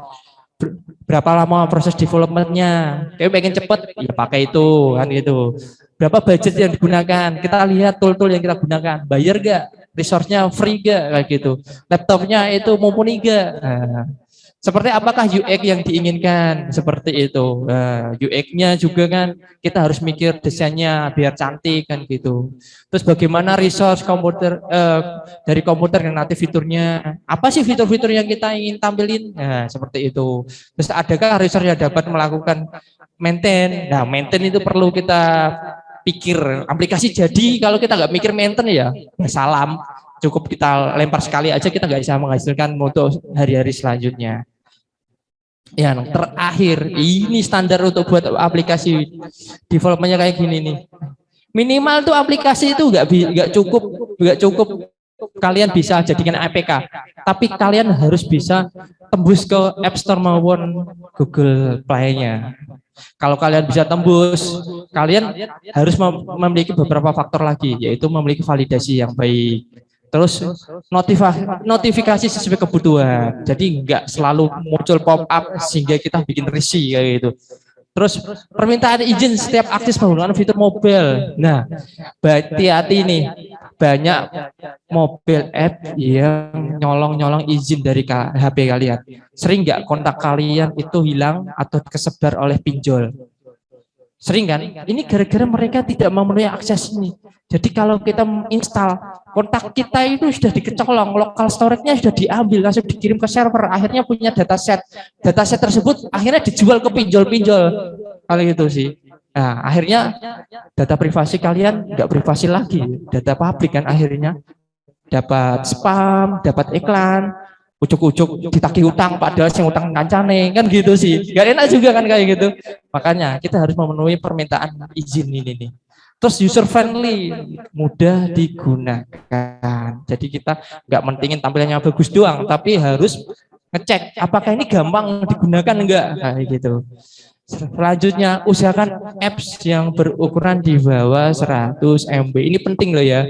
Berapa lama proses development-nya? Kayak pengen cepet, ya pakai itu kan gitu. Berapa budget yang digunakan? Kita lihat tool-tool yang kita gunakan. Bayar gak? Resource-nya free gak? Kayak gitu. Laptopnya itu mumpuni gak? Nah, seperti apakah UX yang diinginkan? Seperti itu. UX-nya juga kan kita harus mikir desainnya biar cantik kan gitu. Terus bagaimana resource komputer dari komputer yang nanti fiturnya? Apa sih fitur-fitur yang kita ingin tampilin? Nah, seperti itu. Terus adakah resource yang dapat melakukan maintain? Nah, maintain itu perlu kita pikir. Aplikasi jadi kalau kita nggak mikir maintain ya salam. Cukup kita lempar sekali aja, kita nggak bisa menghasilkan untuk hari-hari selanjutnya. Ya, terakhir ini standar untuk buat aplikasi developmentnya kayak gini nih. Minimal tuh aplikasi itu nggak cukup kalian bisa jadikan APK, tapi kalian harus bisa tembus ke App Store maupun Google Play-nya. Kalau kalian bisa tembus, kalian harus memiliki beberapa faktor lagi, yaitu memiliki validasi yang baik. Terus notifikasi sesuai kebutuhan. Jadi enggak selalu muncul pop up sehingga kita bikin risih kayak gitu. Terus permintaan izin setiap akses penggunaan fitur mobile. Nah, hati-hati nih. Banyak mobile app yang nyolong izin dari HP kalian. Sering enggak kontak kalian itu hilang atau kesebar oleh pinjol? Sering kan? Ini gara-gara mereka tidak memenuhi akses ini. Jadi kalau kita install, kontak kita itu sudah dikecolong, lokal storage-nya sudah diambil, langsung dikirim ke server, akhirnya punya dataset. Dataset tersebut akhirnya dijual ke pinjol-pinjol. Kalau gitu sih. Nah, akhirnya data privasi kalian nggak privasi lagi, data publik kan akhirnya. Dapat spam, dapat iklan, ujuk-ujuk ditagih utang padahal yang utang kancane kan gitu sih. Gak enak juga kan kayak gitu. Makanya kita harus memenuhi permintaan izin ini nih. Terus user friendly, mudah digunakan. Jadi kita nggak mentingin tampilannya bagus doang, tapi harus ngecek apakah ini gampang digunakan enggak, kayak gitu. Selanjutnya, usahakan apps yang berukuran di bawah 100 MB. Ini penting loh ya.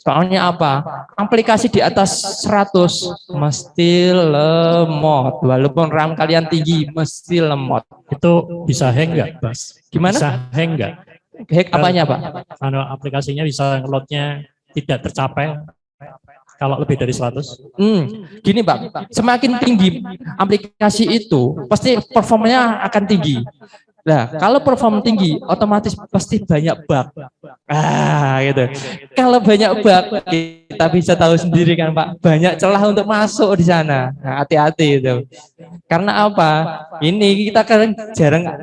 Soalnya apa? Aplikasi di atas 100 mesti lemot. Walaupun RAM kalian tinggi, mesti lemot. Itu bisa hang nggak, Mas? Gimana? Bisa hang nggak? Hack apanya, Pak? Kalau aplikasinya bisa loadnya tidak tercapai kalau lebih dari 100. Gini Pak, semakin tinggi aplikasi itu, pasti performanya akan tinggi. Nah, kalau perform tinggi, otomatis pasti banyak bug. Gitu. Kalau banyak bug, kita bisa tahu sendiri kan Pak, banyak celah untuk masuk di sana. Nah, hati-hati itu. Karena apa? Ini kita kan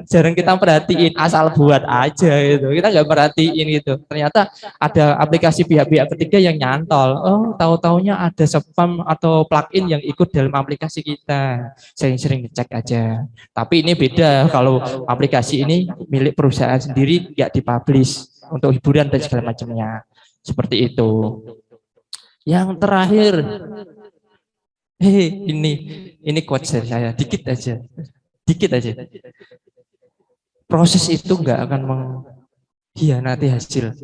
jarang kita perhatiin, asal buat aja gitu. Kita nggak perhatiin gitu. Ternyata ada aplikasi pihak-pihak ketiga yang nyantol. Oh, tahu-taunya ada spam atau plugin yang ikut dalam aplikasi kita. Sering-sering ngecek aja. Tapi ini beda kalau aplikasi ini milik perusahaan sendiri, nggak dipublish untuk hiburan dan segala macamnya. Seperti itu. Yang terakhir, ini quote saya, dikit aja. Proses itu nggak akan mengkhianati hasil.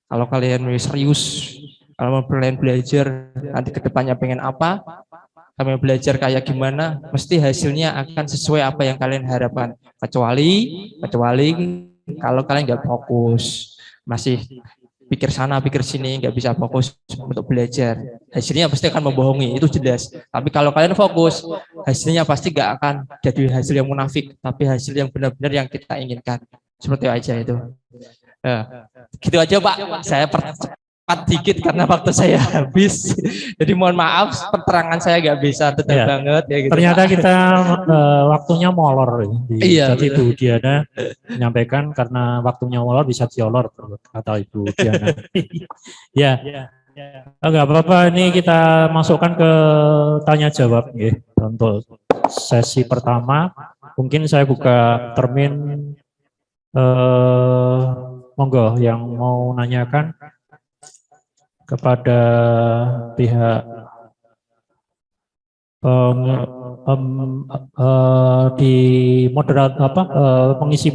Kalau kalian serius, kalau kalian belajar nanti kedepannya pengen apa, kalian belajar kayak gimana, mesti hasilnya akan sesuai apa yang kalian harapkan. Kecuali kalau kalian nggak fokus, masih pikir sana pikir sini, nggak bisa fokus untuk belajar, hasilnya pasti akan membohongi, itu jelas. Tapi kalau kalian fokus, hasilnya pasti nggak akan jadi hasil yang munafik, tapi hasil yang benar-benar yang kita inginkan. Seperti aja itu. Gitu aja Pak, saya percepat dikit karena waktu saya habis. Jadi mohon maaf, penerangan saya nggak bisa detail banget ya gitu. Ternyata kita waktunya molor. Jadi betul. Bu Diana menyampaikan karena waktunya molor bisa diolor, kata Ibu Diana. Ya, nggak apa-apa. Ini kita masukkan ke tanya jawab ya, untuk sesi pertama. Mungkin saya buka termin. Monggo yang mau nanyakan kepada pihak di moderator pengisi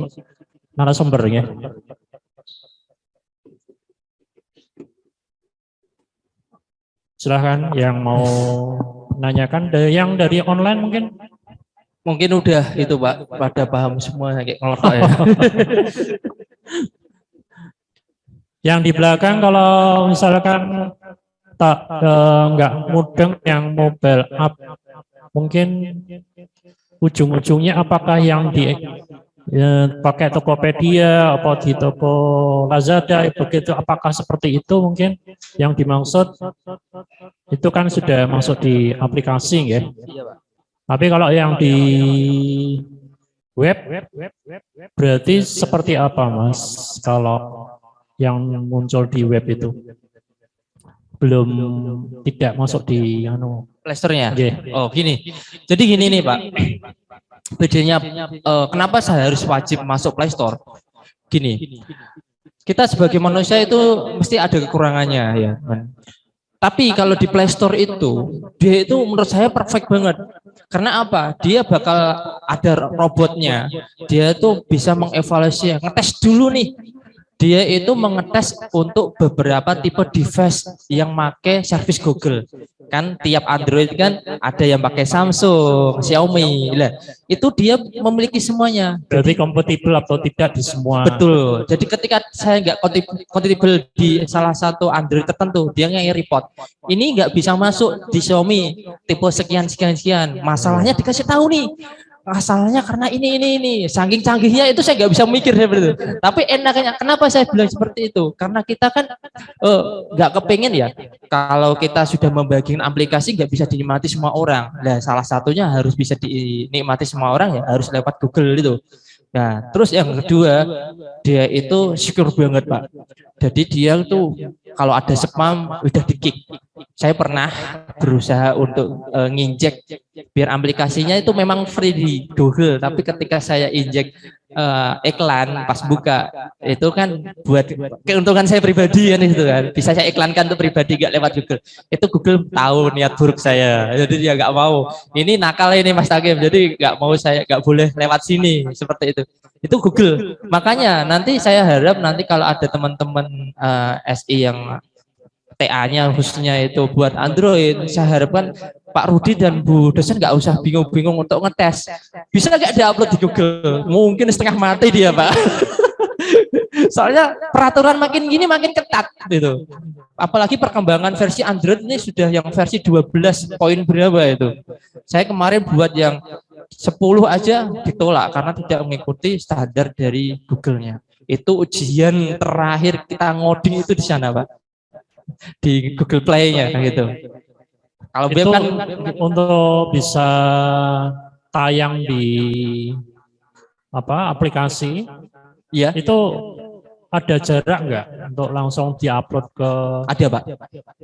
narasumber ya. Silahkan yang mau menanyakan, yang dari online mungkin udah itu Pak, pada paham semua kayak ngelotok ya. Yang di belakang kalau misalkan nggak mudeng yang mobile app, mungkin ujung-ujungnya apakah yang di pakai Tokopedia atau di toko Lazada begitu, apakah seperti itu mungkin yang dimaksud? Itu kan sudah masuk di aplikasi ya. Tapi kalau yang di web berarti seperti apa Mas? Kalau yang muncul di web itu belum tidak masuk di Play Store-nya. Oh gini, jadi gini nih Pak, bedanya kenapa saya harus wajib masuk Play Store? Gini, kita sebagai manusia itu mesti ada kekurangannya ya. Tapi kalau di Play Store itu, dia itu menurut saya perfect banget. Karena apa? Dia bakal ada robotnya. Dia tuh bisa mengevaluasi, ngetes dulu nih. Dia itu mengetes untuk beberapa tipe device yang pakai service Google. Kan tiap Android kan ada yang pakai Samsung, Xiaomi. Lah, itu dia memiliki semuanya. Berarti kompatibel atau tidak di semua. Betul. Jadi ketika saya nggak kompatibel di salah satu Android tertentu, dia nge-report. Ini nggak bisa masuk di Xiaomi tipe sekian. Masalahnya dikasih tahu nih. Masalahnya karena ini. Saking canggihnya itu saya nggak bisa mikir seperti itu. Tapi enaknya, kenapa saya bilang seperti itu? Karena kita kan nggak kepengen ya. Kalau kita sudah membagikan aplikasi nggak bisa dinikmati semua orang. Nah, salah satunya harus bisa dinikmati semua orang ya harus lewat Google itu. Nah, terus yang kedua, dia itu secure banget Pak. Jadi dia tuh kalau ada spam udah di-kick. Saya pernah berusaha untuk nginjek biar aplikasinya itu memang free di Google, tapi ketika saya injek iklan pas buka itu kan buat keuntungan saya pribadi kan, itu kan bisa saya iklankan untuk pribadi gak lewat Google. Itu Google tahu niat buruk saya, jadi dia nggak mau. Ini nakal ini Mas Takim, jadi nggak mau, saya nggak boleh lewat sini seperti itu. Itu Google. Makanya nanti saya harap nanti kalau ada teman-teman SI yang TA-nya khususnya itu buat Android, saya harapkan Pak Rudi dan Bu dosen nggak usah bingung-bingung untuk ngetes. Bisa nggak diupload di Google? Mungkin setengah mati dia, Pak. Soalnya peraturan makin gini makin ketat gitu. Apalagi perkembangan versi Android ini sudah yang versi 12 poin berapa itu. Saya kemarin buat yang 10 aja ditolak karena tidak mengikuti standar dari Google-nya. Itu ujian terakhir kita ngoding itu di sana, Pak. Di Google Play-nya gitu. Kalau Itu web kan untuk bisa tayang di aplikasi, ya itu ada jarak nggak untuk langsung diupload ke? ada, Pak.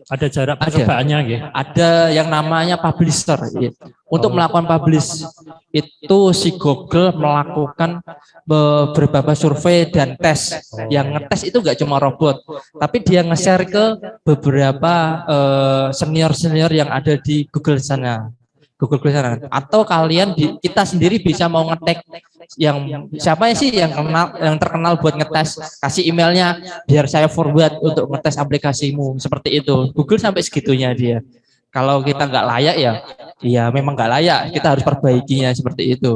Ada jarak Ada. percobaannya gitu? Ada yang namanya publisher. Ya. Untuk melakukan publish itu si Google melakukan beberapa survei dan tes. Yang ngetes itu nggak cuma robot, tapi dia nge-share ke beberapa senior-senior yang ada di Google sana. Google sana. Atau kalian kita sendiri bisa mau ngetek yang siapa sih yang terkenal buat ngetes, kasih emailnya biar saya forward untuk ngetes aplikasimu, seperti itu. Google sampai segitunya dia. Kalau kita nggak layak ya memang nggak layak, kita harus perbaikinya seperti itu.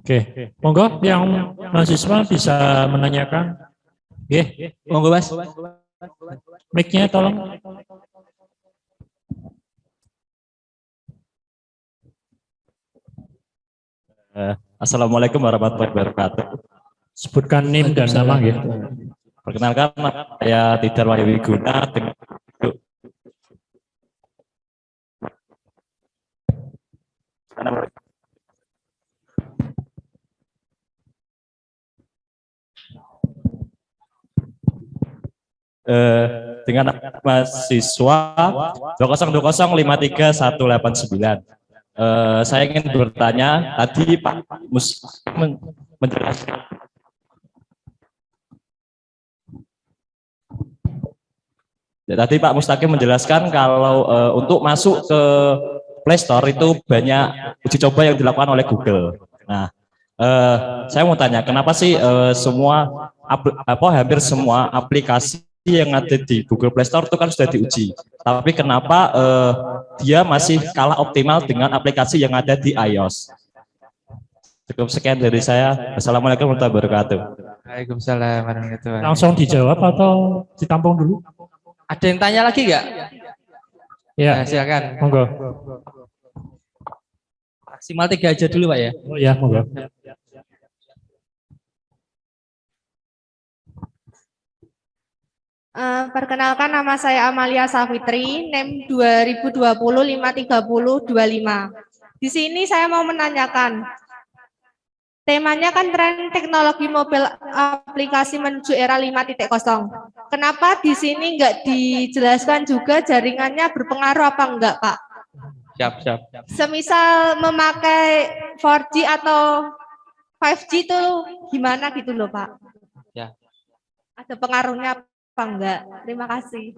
Oke, monggo yang mahasiswa bisa menanyakan. Oke, Monggo Mas. mic-nya tolong. Assalamualaikum warahmatullahi wabarakatuh. Sebutkan NIM dan nama gitu. Perkenalkan, saya Tidar Wahyu Wiguna dengan dengan mahasiswa 202053189. Saya ingin bertanya, tadi Pak Mus menjelaskan tadi Pak Mustaqim menjelaskan kalau untuk masuk ke Play Store itu banyak uji coba yang dilakukan oleh Google. Nah, saya mau tanya, kenapa sih hampir semua aplikasi yang ada di Google Play Store itu kan sudah diuji, tapi kenapa dia masih kalah optimal dengan aplikasi yang ada di iOS? Cukup sekian dari saya. Assalamualaikum warahmatullahi wabarakatuh. Waalaikumsalam warahmatullahi wabarakatuh. Langsung dijawab atau ditampung dulu? Ada yang tanya lagi nggak? Ya, Nah, silakan. monggo. Maksimal 3 aja dulu, Pak ya. Oh ya, monggo. Perkenalkan, nama saya Amalia Safitri, NIM 2020-53025. Di sini saya mau menanyakan, temanya kan tren teknologi mobil aplikasi menuju era 5.0. Kenapa di sini nggak dijelaskan juga jaringannya berpengaruh apa enggak, Pak? Siap. Semisal memakai 4G atau 5G itu gimana gitu loh, Pak? Ya. Ada pengaruhnya apa enggak? Terima kasih.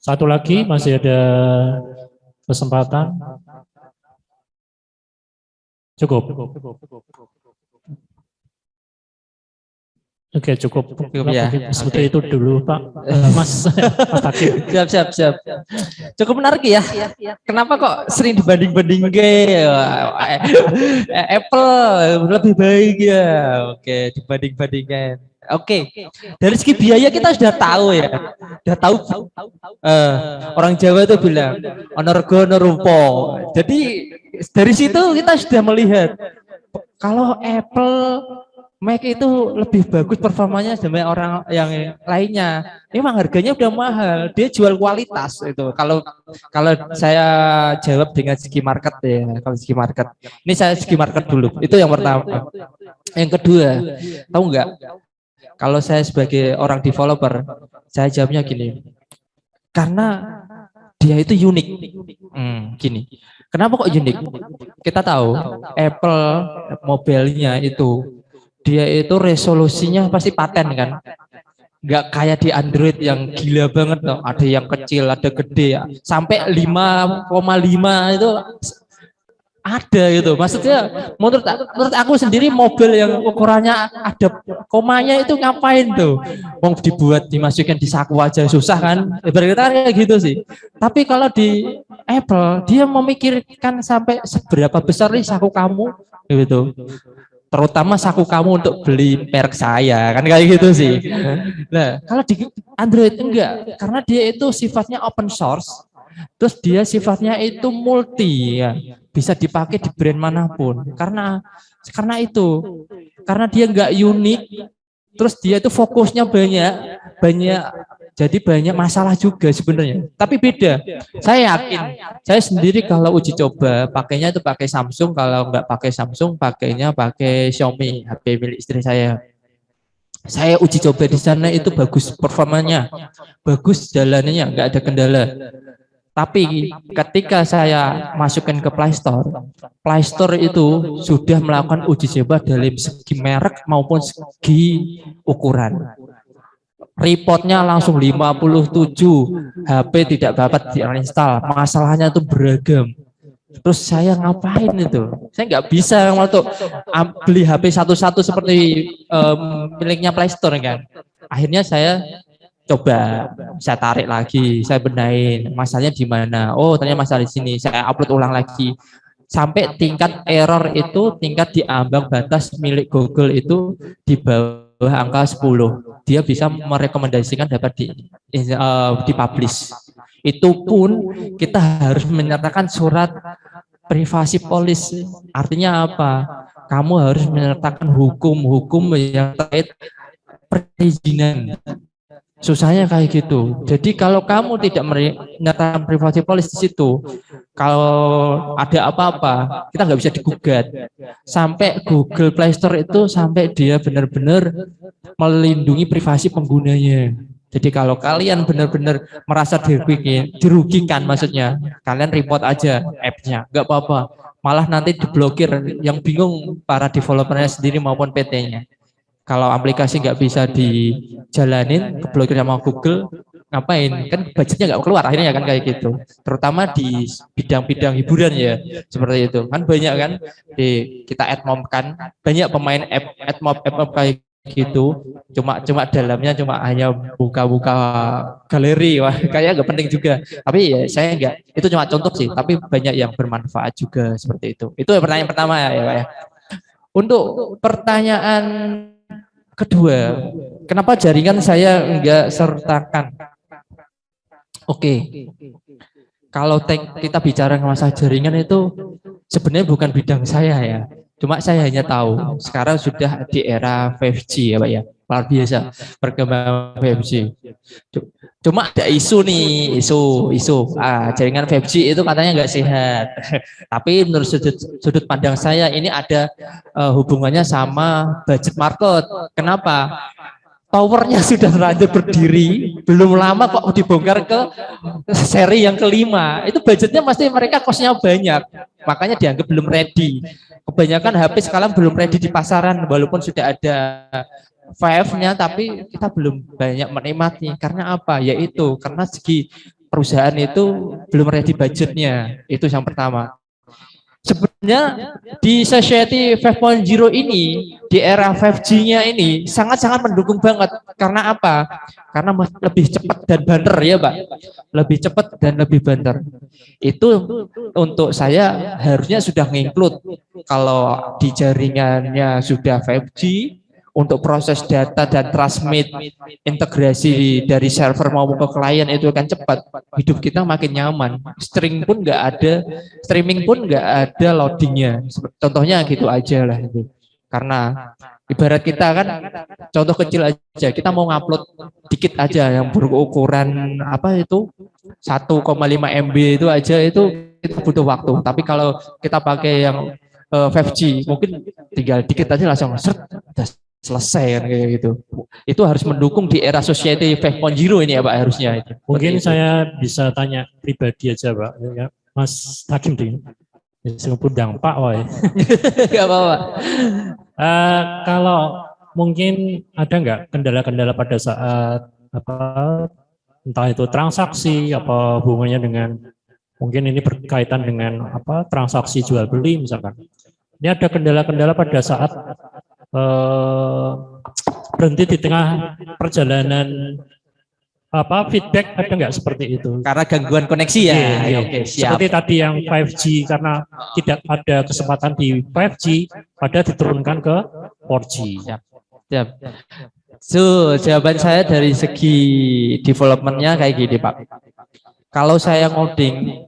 Satu lagi, masih ada kesempatan. Cukup. Oke, cukup ya. Seperti itu dulu, Pak. Mas Takim. Siap. Cukup menarik ya. Kenapa kok sering dibanding-banding Apple lebih baik ya? Oke, dibanding-bandingkan. Oke. Dari segi biaya kita sudah tahu ya. Sudah tahu. Orang Jawa itu bilang onorgo norupo. Jadi dari situ kita sudah melihat kalau Apple Mac itu lebih bagus performanya dibanding orang yang lainnya. Memang harganya udah mahal, dia jual kualitas itu. Kalau saya jawab dengan segi market ya, kalau segi market. Ini saya segi market dulu. Itu yang pertama. Yang kedua, tahu nggak? Kalau saya sebagai orang developer, saya jawabnya gini. Karena dia itu unik. Gini, kenapa kok unik? Kita tahu Apple mobilnya itu dia itu resolusinya pasti paten kan, nggak kayak di Android yang gila banget loh. Ada yang kecil, ada gede, sampai 5,5 itu ada gitu. Maksudnya menurut aku sendiri mobil yang ukurannya ada komanya itu ngapain tuh? Mau dibuat dimasukin di saku aja susah kan? Berarti kayak gitu sih. Tapi kalau di Apple dia memikirkan sampai seberapa besar nih saku kamu gitu. Terutama saku kamu untuk beli merek saya kan kayak gitu sih. Nah, kalau di Android enggak, karena dia itu sifatnya open source. Terus dia sifatnya itu multi ya, bisa dipakai di brand manapun. Karena dia enggak unik, terus dia itu fokusnya banyak, jadi banyak masalah juga sebenarnya. Tapi beda. Saya yakin, saya sendiri kalau uji coba pakainya itu pakai Samsung, kalau enggak pakai Samsung pakainya pakai Xiaomi, HP milik istri saya. Saya uji coba di sana itu bagus performanya, bagus jalanannya, enggak ada kendala. Tapi ketika saya masukkan ke Play Store itu sudah melakukan uji coba dalam segi merek maupun segi ukuran. Reportnya langsung 57, HP tidak dapat diinstal, masalahnya itu beragam. Terus saya ngapain itu? Saya nggak bisa waktu beli HP satu-satu seperti miliknya Play Store kan. Akhirnya saya coba, saya tarik lagi, saya benahin masalahnya di mana. Oh, ternyata masalah di sini. Saya upload ulang lagi sampai tingkat error itu tingkat di ambang batas milik Google itu di bawah angka 10. Dia bisa merekomendasikan dapat dipublish. Itu pun kita harus menyertakan surat privasi policy. Artinya apa? Kamu harus menyertakan hukum yang terkait perizinan. Susahnya kayak gitu. Jadi kalau kamu tidak menyertakan privasi policy di situ, kalau ada apa-apa, kita nggak bisa digugat. Sampai Google Play Store itu sampai dia benar-benar melindungi privasi penggunanya. Jadi kalau kalian benar-benar merasa dirugikan, maksudnya kalian report aja app-nya, nggak apa-apa. Malah nanti diblokir, yang bingung para developernya sendiri maupun PT-nya. Kalau aplikasi nggak bisa dijalanin, keblokir sama Google, ngapain? Kan budgetnya nggak keluar akhirnya kan kayak gitu. Terutama di bidang-bidang hiburan ya, seperti itu. Kan banyak kan, kita admob kan, banyak pemain admob kayak gitu. Cuma dalamnya hanya buka-buka galeri, wah kayak nggak penting juga. Tapi ya saya nggak, itu cuma contoh sih. Tapi banyak yang bermanfaat juga seperti itu. Itu pertanyaan pertama ya Pak ya. Untuk pertanyaan kedua, kenapa jaringan saya enggak sertakan? Oke. Kalau kita bicara masalah jaringan itu sebenarnya bukan bidang saya ya. Cuma saya hanya tahu sekarang sudah di era 5G ya Pak ya. Luar biasa perkembangan 5G. Cuma ada isu jaringan 5G itu katanya nggak sehat. Tapi menurut sudut pandang saya ini ada hubungannya sama budget market. Kenapa? Towernya sudah terlanjur berdiri, belum lama kok dibongkar ke seri yang kelima. Itu budgetnya pasti mereka kosnya banyak, makanya dianggap belum ready. Kebanyakan HP sekarang belum ready di pasaran, walaupun sudah ada 5-nya, tapi kita belum banyak menikmati. Karena apa? Yaitu karena segi perusahaan itu belum ready budgetnya. Itu yang pertama. Sebenarnya di Society 5.0 ini, di era 5G-nya ini sangat-sangat mendukung banget. Karena apa? Karena lebih cepat dan banter ya Pak. Lebih cepat dan lebih banter. Itu untuk saya harusnya sudah nginclude. Kalau di jaringannya sudah 5G, untuk proses data dan transmit integrasi dari server maupun ke klien itu akan cepat, hidup kita makin nyaman. Streaming pun nggak ada loadingnya. Contohnya gitu aja lah itu. Karena ibarat kita kan, contoh kecil aja, kita mau ngupload dikit aja yang berukuran 1,5 MB itu aja itu kita butuh waktu. Tapi kalau kita pakai yang 5G mungkin tinggal dikit aja langsung selesai kan kayak gitu. Itu harus mendukung di era society 5.0 ini ya Pak harusnya itu. Mungkin saya bisa tanya pribadi aja Pak, ya, Mas Hakim ding. Pundang Pak, woi. Gak apa-apa. Kalau mungkin ada nggak kendala-kendala pada saat apa, entah itu transaksi, apa hubungannya dengan, mungkin ini berkaitan dengan apa, transaksi jual beli misalkan. Ini ada kendala-kendala pada saat berhenti di tengah perjalanan, apa, feedback, ada nggak seperti itu? Karena gangguan koneksi ya. Iya. Oke, siap. Seperti tadi yang 5G, karena tidak ada kesempatan di 5G, pada diturunkan ke 4G. Siap. So, jawaban saya dari segi development-nya kayak gini Pak. Kalau saya ngoding,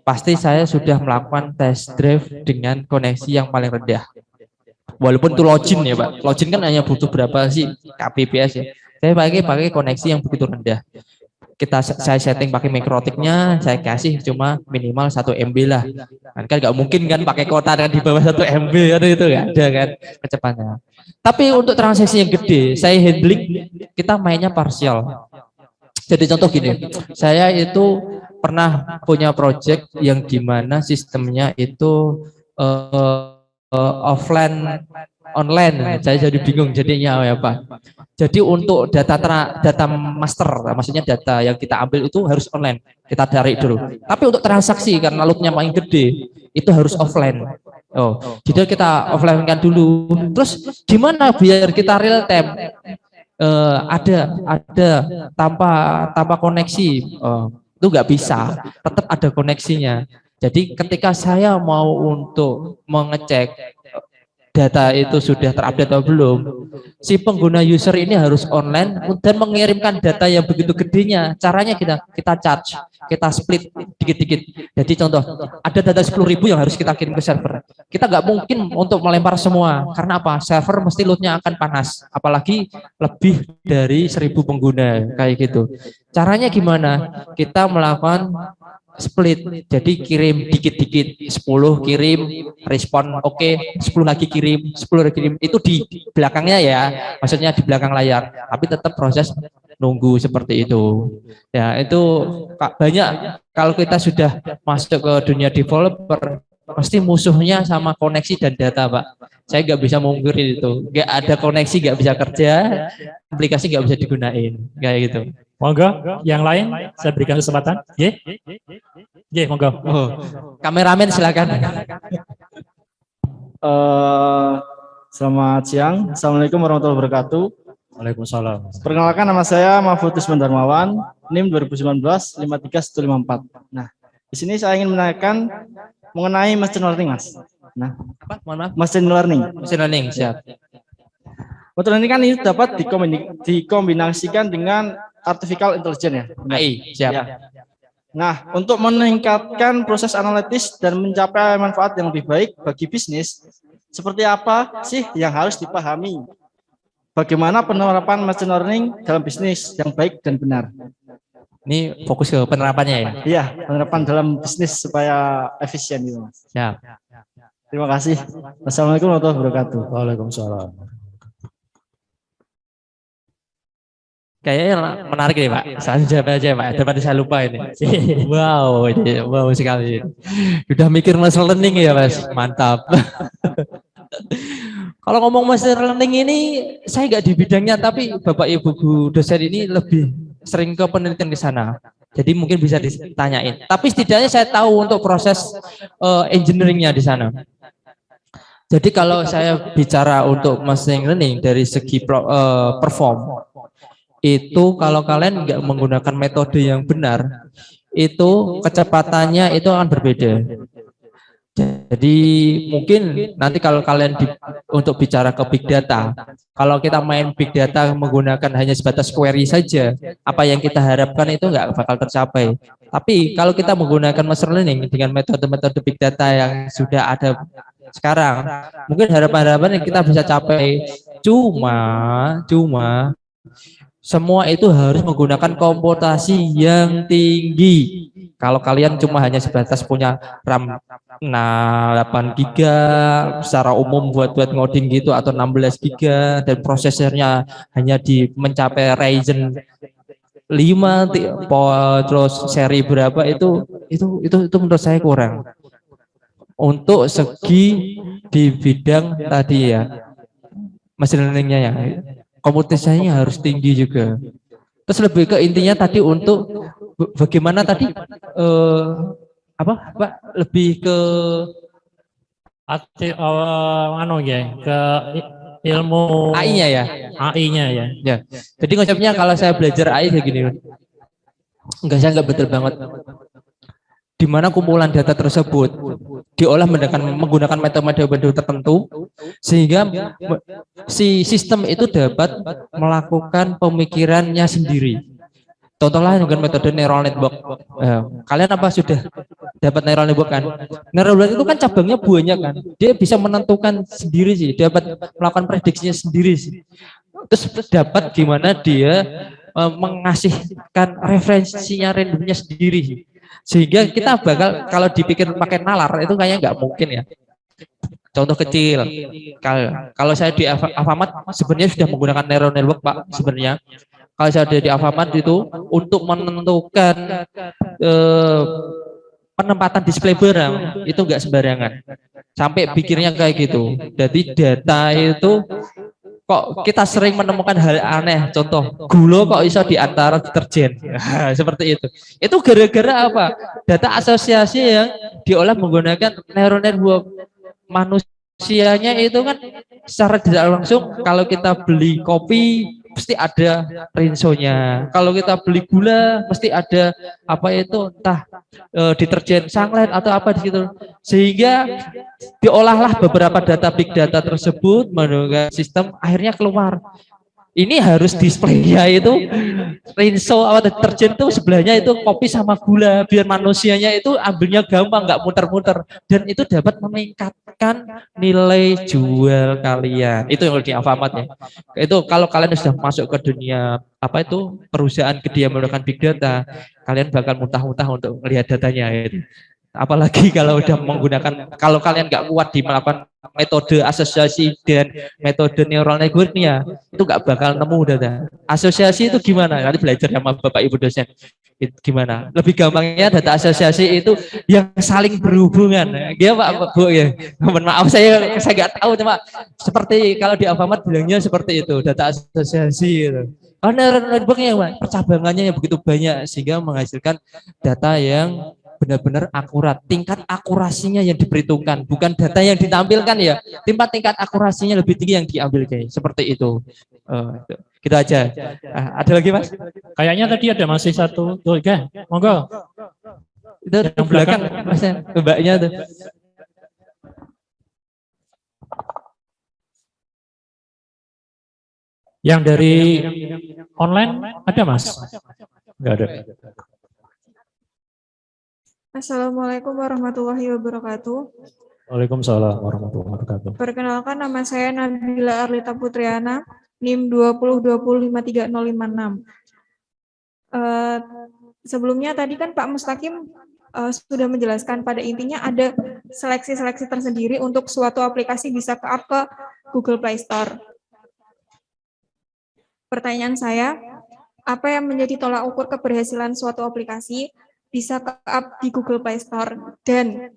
pasti saya sudah melakukan test drive dengan koneksi yang paling rendah. Walaupun itu login ya Pak. Login kan hanya butuh berapa sih kbps ya. Saya pakai koneksi yang begitu rendah. Saya setting pakai mikrotiknya, saya kasih cuma minimal 1 MB lah. Kan nggak mungkin kan pakai kuota kan di bawah 1 MB kan, itu nggak ada kan kecepatannya. Tapi untuk transaksi yang gede, saya handling, kita mainnya parsial. Jadi contoh gini, saya itu pernah punya project yang dimana sistemnya itu offline online, saya jadi bingung jadinya ya Pak. Jadi untuk data master, maksudnya data yang kita ambil itu harus online, kita tarik dulu. Tapi untuk transaksi karena loadnya paling gede itu harus offline. Jadi kita offline kan dulu. Terus gimana biar kita real time? Ada tanpa koneksi, itu nggak bisa. Tetap ada koneksinya. Jadi ketika saya mau untuk mengecek data itu sudah terupdate atau belum, si pengguna user ini harus online dan mengirimkan data yang begitu gedenya. Caranya kita charge, kita split dikit-dikit. Jadi contoh, ada data 10.000 yang harus kita kirim ke server. Kita nggak mungkin untuk melempar semua, karena apa? Server mesti loadnya akan panas, apalagi lebih dari 1.000 pengguna kayak gitu. Caranya gimana? Kita melakukan split, jadi kirim dikit-dikit, 10 kirim, respon oke, 10 lagi kirim, 10 lagi kirim, itu di belakangnya ya, maksudnya di belakang layar, tapi tetap proses nunggu seperti itu. Ya itu banyak, kalau kita sudah masuk ke dunia developer, pasti musuhnya sama koneksi dan data Pak. Saya nggak bisa mungkirin itu, nggak ada koneksi nggak bisa kerja, aplikasi nggak bisa digunain, kayak gitu. Monggo, yang lain saya berikan kesempatan. Monggo. Kameramen silakan. Selamat siang. Assalamualaikum warahmatullahi wabarakatuh. Waalaikumsalam. Perkenalkan, nama saya Mahfud Usman Darmawan, NIM 2019 53154. Nah, di sini saya ingin menanyakan mengenai machine learning, Mas. Nah, apa? Mohon maaf. Machine learning. Machine learning, siap. Machine learning kan itu dapat dikombinasikan dengan artificial intelligence ya. AI, siap. Ya. Nah, untuk meningkatkan proses analitis dan mencapai manfaat yang lebih baik bagi bisnis, seperti apa sih yang harus dipahami? Bagaimana penerapan machine learning dalam bisnis yang baik dan benar? Ini fokus ke penerapannya ya? Iya, penerapan dalam bisnis supaya efisien gitu, Mas. Siap. Terima kasih. Wassalamualaikum warahmatullahi wabarakatuh. Waalaikumsalam. Kayaknya menarik nih Pak. Saya jawab aja Pak, daripada saya lupa ini. Wow sekali. Udah mikir machine learning ya Mas, mantap. Kalau ngomong machine learning ini, saya nggak di bidangnya, tapi Bapak Ibu dosen ini lebih sering ke penelitian di sana. Jadi mungkin bisa ditanyain. Tapi setidaknya saya tahu untuk proses engineeringnya di sana. Jadi kalau saya bicara untuk machine learning dari segi perform, itu kalau kalian nggak menggunakan metode yang benar, itu kecepatannya itu akan berbeda. Jadi mungkin nanti kalau kalian untuk bicara ke big data, kalau kita main big data menggunakan hanya sebatas query saja, apa yang kita harapkan itu nggak bakal tercapai. Tapi kalau kita menggunakan machine learning dengan metode-metode big data yang sudah ada sekarang, mungkin harapan-harapan yang kita bisa capai. Cuma semua itu harus menggunakan komputasi yang tinggi. Kalau kalian cuma hanya sebatas punya RAM 8 GB secara umum buat ngoding gitu atau 16 GB dan prosesornya hanya mencapai Ryzen 5 terus seri berapa itu menurut saya kurang. Untuk segi di bidang tadi ya machine learning-nya ya, komputerisasinya harus tinggi juga. Terus lebih ke intinya tadi untuk bagaimana tadi apa Pak, lebih ke ke ilmu AI-nya ya. AI-nya ya. Ya. Jadi konsepnya kalau saya belajar AI kayak gini, saya nggak betul banget. Di mana kumpulan data tersebut diolah menggunakan metode-metode tertentu sehingga si sistem itu dapat melakukan pemikirannya sendiri. Contohnya dengan metode neural network. Kalian apa sudah dapat neural network kan? Neural network itu kan cabangnya banyak kan. Dia bisa menentukan sendiri sih, dapat melakukan prediksinya sendiri sih. Terus dapat gimana dia mengasihkan referensinya randomnya sendiri sih. Sehingga kita bakal kalau dipikir pakai nalar itu kayaknya nggak mungkin ya. Contoh kecil, kalau saya di Alfamart sebenarnya sudah menggunakan neural network Pak sebenarnya. Kalau saya ada di Alfamart itu untuk menentukan penempatan display barang itu enggak sembarangan. Sampai pikirnya kayak gitu. Jadi data itu kok kita sering menemukan hal aneh. Contoh, gula kok bisa di antara deterjen. Seperti itu. Itu gara-gara apa? Data asosiasi yang diolah menggunakan neural network. Manusianya itu kan secara tidak langsung kalau kita beli kopi mesti ada rinsonya. Kalau kita beli gula mesti ada apa itu entah deterjen Sunlight atau apa di situ. Sehingga diolahlah beberapa data big data tersebut melalui sistem akhirnya keluar. Ini harus displaynya itu rinso atau deterjen itu sebelahnya itu kopi sama gula biar manusianya itu ambilnya gampang nggak muter-muter dan itu dapat meningkatkan nilai jual kalian. Itu yang di Alfamart ya. Itu kalau kalian sudah masuk ke dunia apa itu perusahaan gede yang menggunakan big data, kalian bakal muntah-muntah untuk melihat datanya itu. Apalagi kalau udah menggunakan, kalau kalian nggak kuat di melakukan metode asosiasi dan metode neural network-nya, itu nggak bakal nemu data. Asosiasi itu gimana? Nanti belajar sama Bapak Ibu dosen. Gimana? Lebih gampangnya data asosiasi itu yang saling berhubungan. Ya Pak Bu ya. Mohon maaf saya nggak tahu cuma seperti kalau di Alfamart bilangnya seperti itu, data asosiasi itu. Oh, neural network-nya Pak, percabangannya yang begitu banyak sehingga menghasilkan data yang benar-benar akurat, tingkat akurasinya yang diperhitungkan, bukan data yang ditampilkan ya, tingkat akurasinya lebih tinggi yang diambil guys, seperti itu. Gitu aja. Ada lagi Mas? Kayaknya tadi ada masih satu, tuh ya, monggo. Itu yang belakang, Mas, mbaknya tuh. Yang dari online ada Mas? Enggak ada. Assalamualaikum warahmatullahi wabarakatuh. Waalaikumsalam warahmatullahi wabarakatuh. Perkenalkan, nama saya Nabila Arlita Putriana, NIM 2020530556. Sebelumnya tadi kan Pak Mustaqim sudah menjelaskan pada intinya ada seleksi-seleksi tersendiri untuk suatu aplikasi bisa ke-up ke Google Play Store. Pertanyaan saya, apa yang menjadi tolak ukur keberhasilan suatu aplikasi bisa ke-up di Google Play Store, dan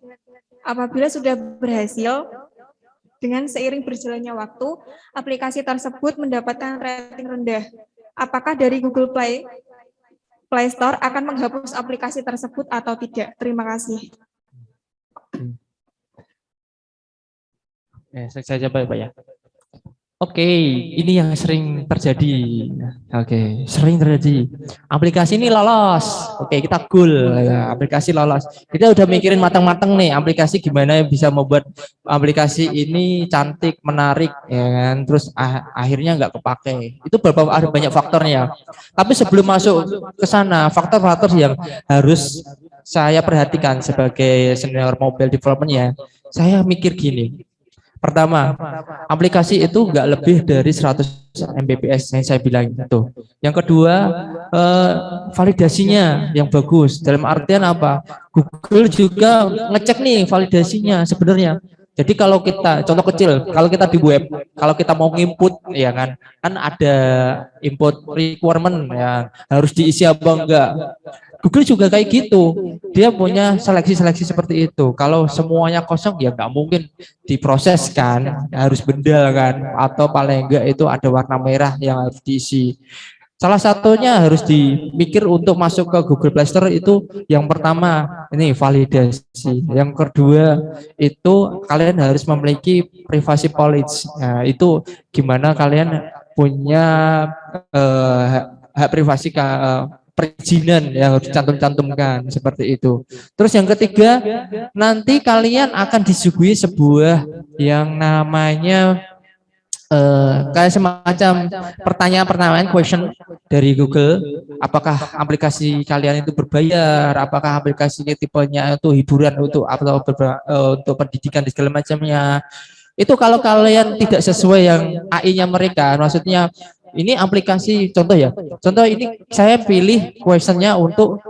apabila sudah berhasil, dengan seiring berjalannya waktu, aplikasi tersebut mendapatkan rating rendah. Apakah dari Google Play Store akan menghapus aplikasi tersebut atau tidak? Terima kasih. Saya coba Pak ya. Oke, ini yang sering terjadi. Oke, sering terjadi. Aplikasi ini lolos. Oke, kita goal. Aplikasi lolos. Kita udah mikirin matang-matang nih, aplikasi gimana yang bisa membuat aplikasi ini cantik, menarik, ya kan? Terus akhirnya nggak kepake. Itu ada banyak faktornya. Tapi sebelum masuk ke sana, faktor-faktor yang harus saya perhatikan sebagai senior mobile development ya, saya mikir gini. Pertama, aplikasi itu nggak lebih dari 100 Mbps yang saya bilang itu. Yang kedua, validasinya yang bagus. Dalam artian apa? Google juga ngecek nih validasinya sebenarnya. Jadi kalau kita, contoh kecil, kalau kita di web, kalau kita mau input, ya kan ada input requirement, ya harus diisi apa enggak. Google juga kayak gitu, dia punya seleksi-seleksi seperti itu. Kalau semuanya kosong, ya nggak mungkin diproses kan, harus benda kan, atau paling enggak itu ada warna merah yang harus diisi. Salah satunya harus dimikir untuk masuk ke Google Play Store itu yang pertama ini validasi. Yang kedua itu kalian harus memiliki privacy policy. Nah, itu gimana kalian punya hak privasi perizinan yang harus dicantum-cantumkan seperti itu. Terus yang ketiga nanti kalian akan disuguhi sebuah yang namanya kayak semacam pertanyaan question dari Google, apakah aplikasi kalian itu berbayar, apakah aplikasi tipenya itu hiburan untuk atau untuk pendidikan dan segala macamnya. Itu kalau kalian tidak sesuai yang AI-nya mereka, maksudnya ini aplikasi contoh ya. Contoh ini saya pilih questionnya untuk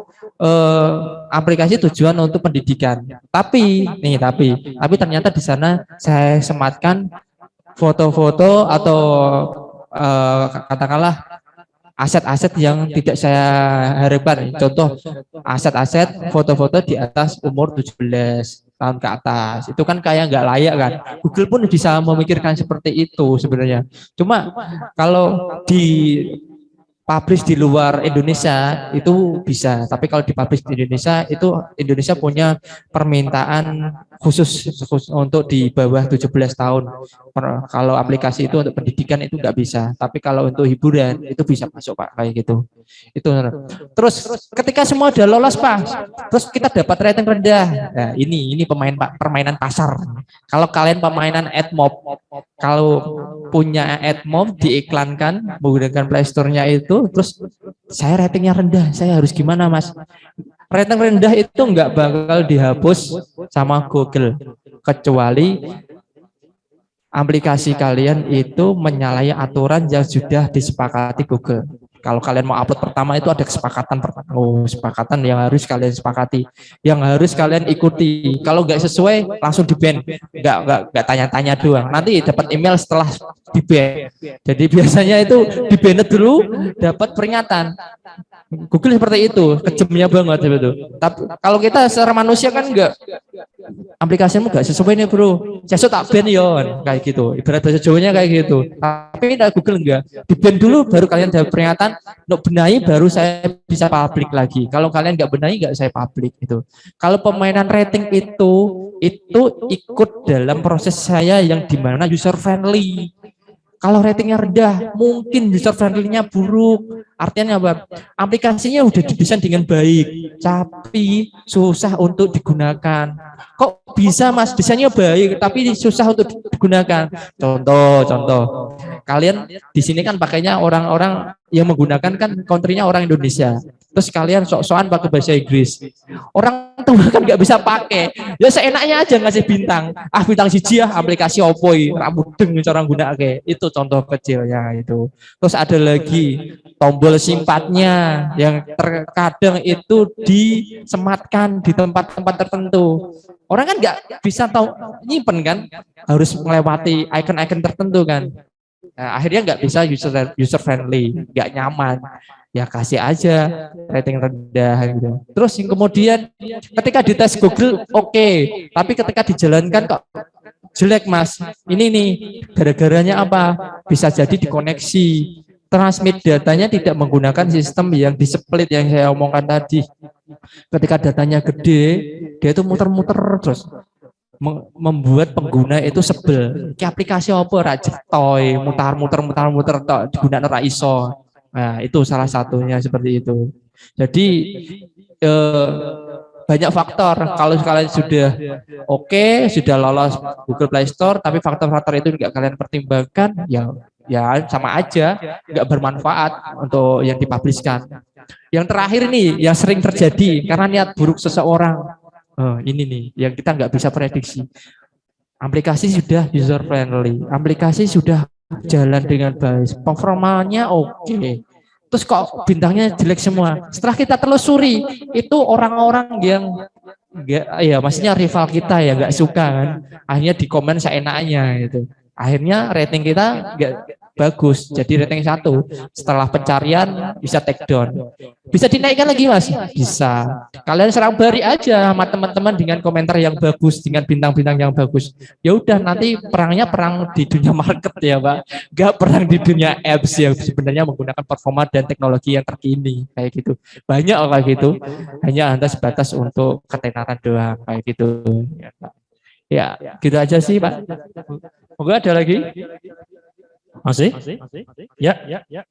aplikasi tujuan untuk pendidikan. Tapi ternyata di sana saya sematkan foto-foto atau katakanlah aset-aset yang tidak saya harapkan. Contoh aset-aset foto-foto di atas umur 17 tahun ke atas. Itu kan kayak nggak layak kan. Google pun bisa memikirkan seperti itu sebenarnya. Cuma kalau di publish di luar Indonesia itu bisa, tapi kalau dipublish di Indonesia itu Indonesia punya permintaan khusus untuk di bawah 17 tahun. Kalau aplikasi itu untuk pendidikan itu nggak bisa, tapi kalau untuk hiburan itu bisa masuk Pak kayak gitu. Itu. Terus ketika semua udah lolos Pak, terus kita dapat rating rendah. Nah, ini permainan pasar. Kalau kalian permainan AdMob, kalau punya AdMob diiklankan menggunakan Play Store-nya itu, terus saya ratingnya rendah, saya harus gimana Mas? Rating rendah itu nggak bakal dihapus sama Google kecuali aplikasi kalian itu menyalahi aturan yang sudah disepakati Google. Kalau kalian mau upload pertama itu ada kesepakatan yang harus kalian sepakati, yang harus kalian ikuti. Kalau nggak sesuai langsung di ban, nggak tanya-tanya doang. Nanti dapat email setelah di ban. Jadi biasanya itu di ban dulu dapat peringatan. Google seperti itu, kejamnya banget betul. Tapi kalau kita secara manusia kan enggak, aplikasimu enggak sesuai nih bro, saya tak ban yon kayak gitu. Ibarat bahasa Jawanya kayak gitu. Tapi Google enggak, di ban dulu baru kalian dapat peringatan, untuk benahi baru saya bisa publik lagi. Kalau kalian enggak benahi enggak saya publik itu. Kalau permainan rating itu ikut dalam proses saya yang dimana user friendly. Kalau ratingnya rendah, mungkin user friendly-nya buruk. Artinya apa? Aplikasinya udah didesain dengan baik, tapi susah untuk digunakan. Kok bisa Mas, desainnya baik, tapi susah untuk digunakan? Contoh. Kalian di sini kan pakainya orang-orang yang menggunakan kan country-nya orang Indonesia. Terus kalian sok-sokan pakai bahasa Inggris. Orang tua kan nggak bisa pakai. Ya seenaknya aja ngasih bintang. Bintang siji ya aplikasi opoi, ramudeng cara gunake. Itu contoh kecilnya itu. Terus ada lagi tombol simpatnya yang terkadang itu disematkan di tempat-tempat tertentu. Orang kan nggak bisa tahu nyimpen kan, harus melewati icon-icon tertentu kan. Nah, akhirnya nggak bisa user friendly, nggak nyaman. Ya kasih aja rating rendah gitu. Terus yang kemudian ketika dites Google oke, tapi ketika dijalankan kok jelek Mas. Ini nih gara-garanya apa? Bisa jadi dikoneksi. Transmit datanya tidak menggunakan sistem yang di-split yang saya omongkan tadi. Ketika datanya gede, dia itu muter-muter terus. Membuat pengguna itu sebel. Ki aplikasi apa ra jetoy, mutar-muter tok digunakan ora iso. Nah, itu salah satunya seperti itu. Jadi banyak faktor. Kalau kalian sudah oke, sudah lolos Google Play Store, tapi faktor-faktor itu enggak kalian pertimbangkan, ya sama aja, enggak bermanfaat untuk yang dipublishkan. Yang terakhir nih, yang sering terjadi karena niat buruk seseorang. Ini nih, yang kita nggak bisa prediksi. aplikasi sudah user friendly, aplikasi sudah jalan dengan baik, performanya oke. Terus kok bintangnya jelek semua. Setelah kita telusuri, itu orang-orang yang enggak, ya maksudnya rival kita ya nggak suka kan. Akhirnya di komen seenaknya gitu. Akhirnya rating kita nggak bagus, jadi rating 1. Setelah pencarian bisa take down. Bisa dinaikkan lagi Mas? Bisa. Kalian serang bari aja sama teman-teman dengan komentar yang bagus, dengan bintang-bintang yang bagus. Ya udah nanti perangnya perang di dunia market ya Pak. Nggak perang di dunia apps yang sebenarnya menggunakan performa dan teknologi yang terkini kayak gitu. Banyak kayak gitu. Hanya hanya sebatas untuk ketenaran doang kayak gitu. Ya, gitu aja sih Pak. Moga ada lagi? Masih? Ya,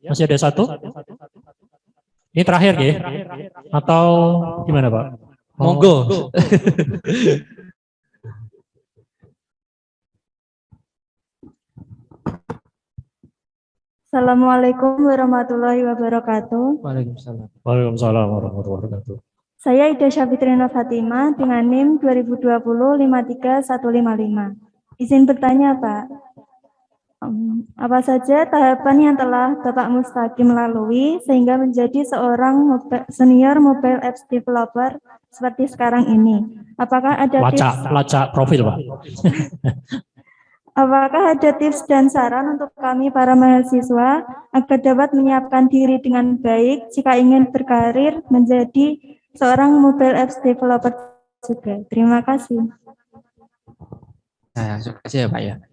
masih ada satu. Ini terakhir ya? Atau gimana Pak? Monggo. Assalamualaikum warahmatullahi wabarakatuh. Waalaikumsalam. Waalaikumsalam warahmatullahi wabarakatuh. Saya Ida Syafitrina Fatimah dengan NIM 2020-53155. Izin bertanya Pak, apa saja tahapan yang telah Bapak Mustaqim lalui sehingga menjadi seorang senior mobile apps developer seperti sekarang ini? Apakah ada Lacak profil Pak. Apakah ada tips dan saran untuk kami para mahasiswa agar dapat menyiapkan diri dengan baik jika ingin berkarir menjadi seorang mobile apps developer juga? Terima kasih. Nah, langsung aja ya Pak ya.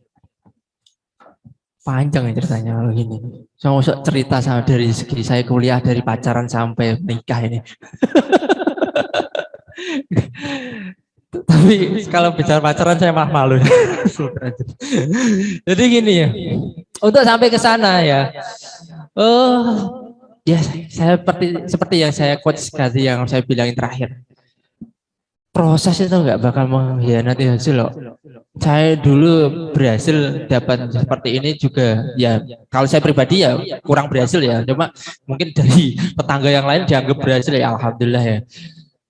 Panjang ya ceritanya kalau gini. Saya mau cerita sama dari segi saya kuliah dari pacaran sampai menikah ini. Tapi kalau bicara pacaran saya malah malu. Jadi gini ya. Untuk sampai ke sana ya. Ya saya seperti yang saya quote sekali yang saya bilangin terakhir. Proses itu nggak bakal mengkhianati hasil loh. Saya dulu berhasil dapat seperti ini juga ya kalau saya pribadi ya kurang berhasil ya, cuma mungkin dari tetangga yang lain dianggap berhasil ya alhamdulillah ya.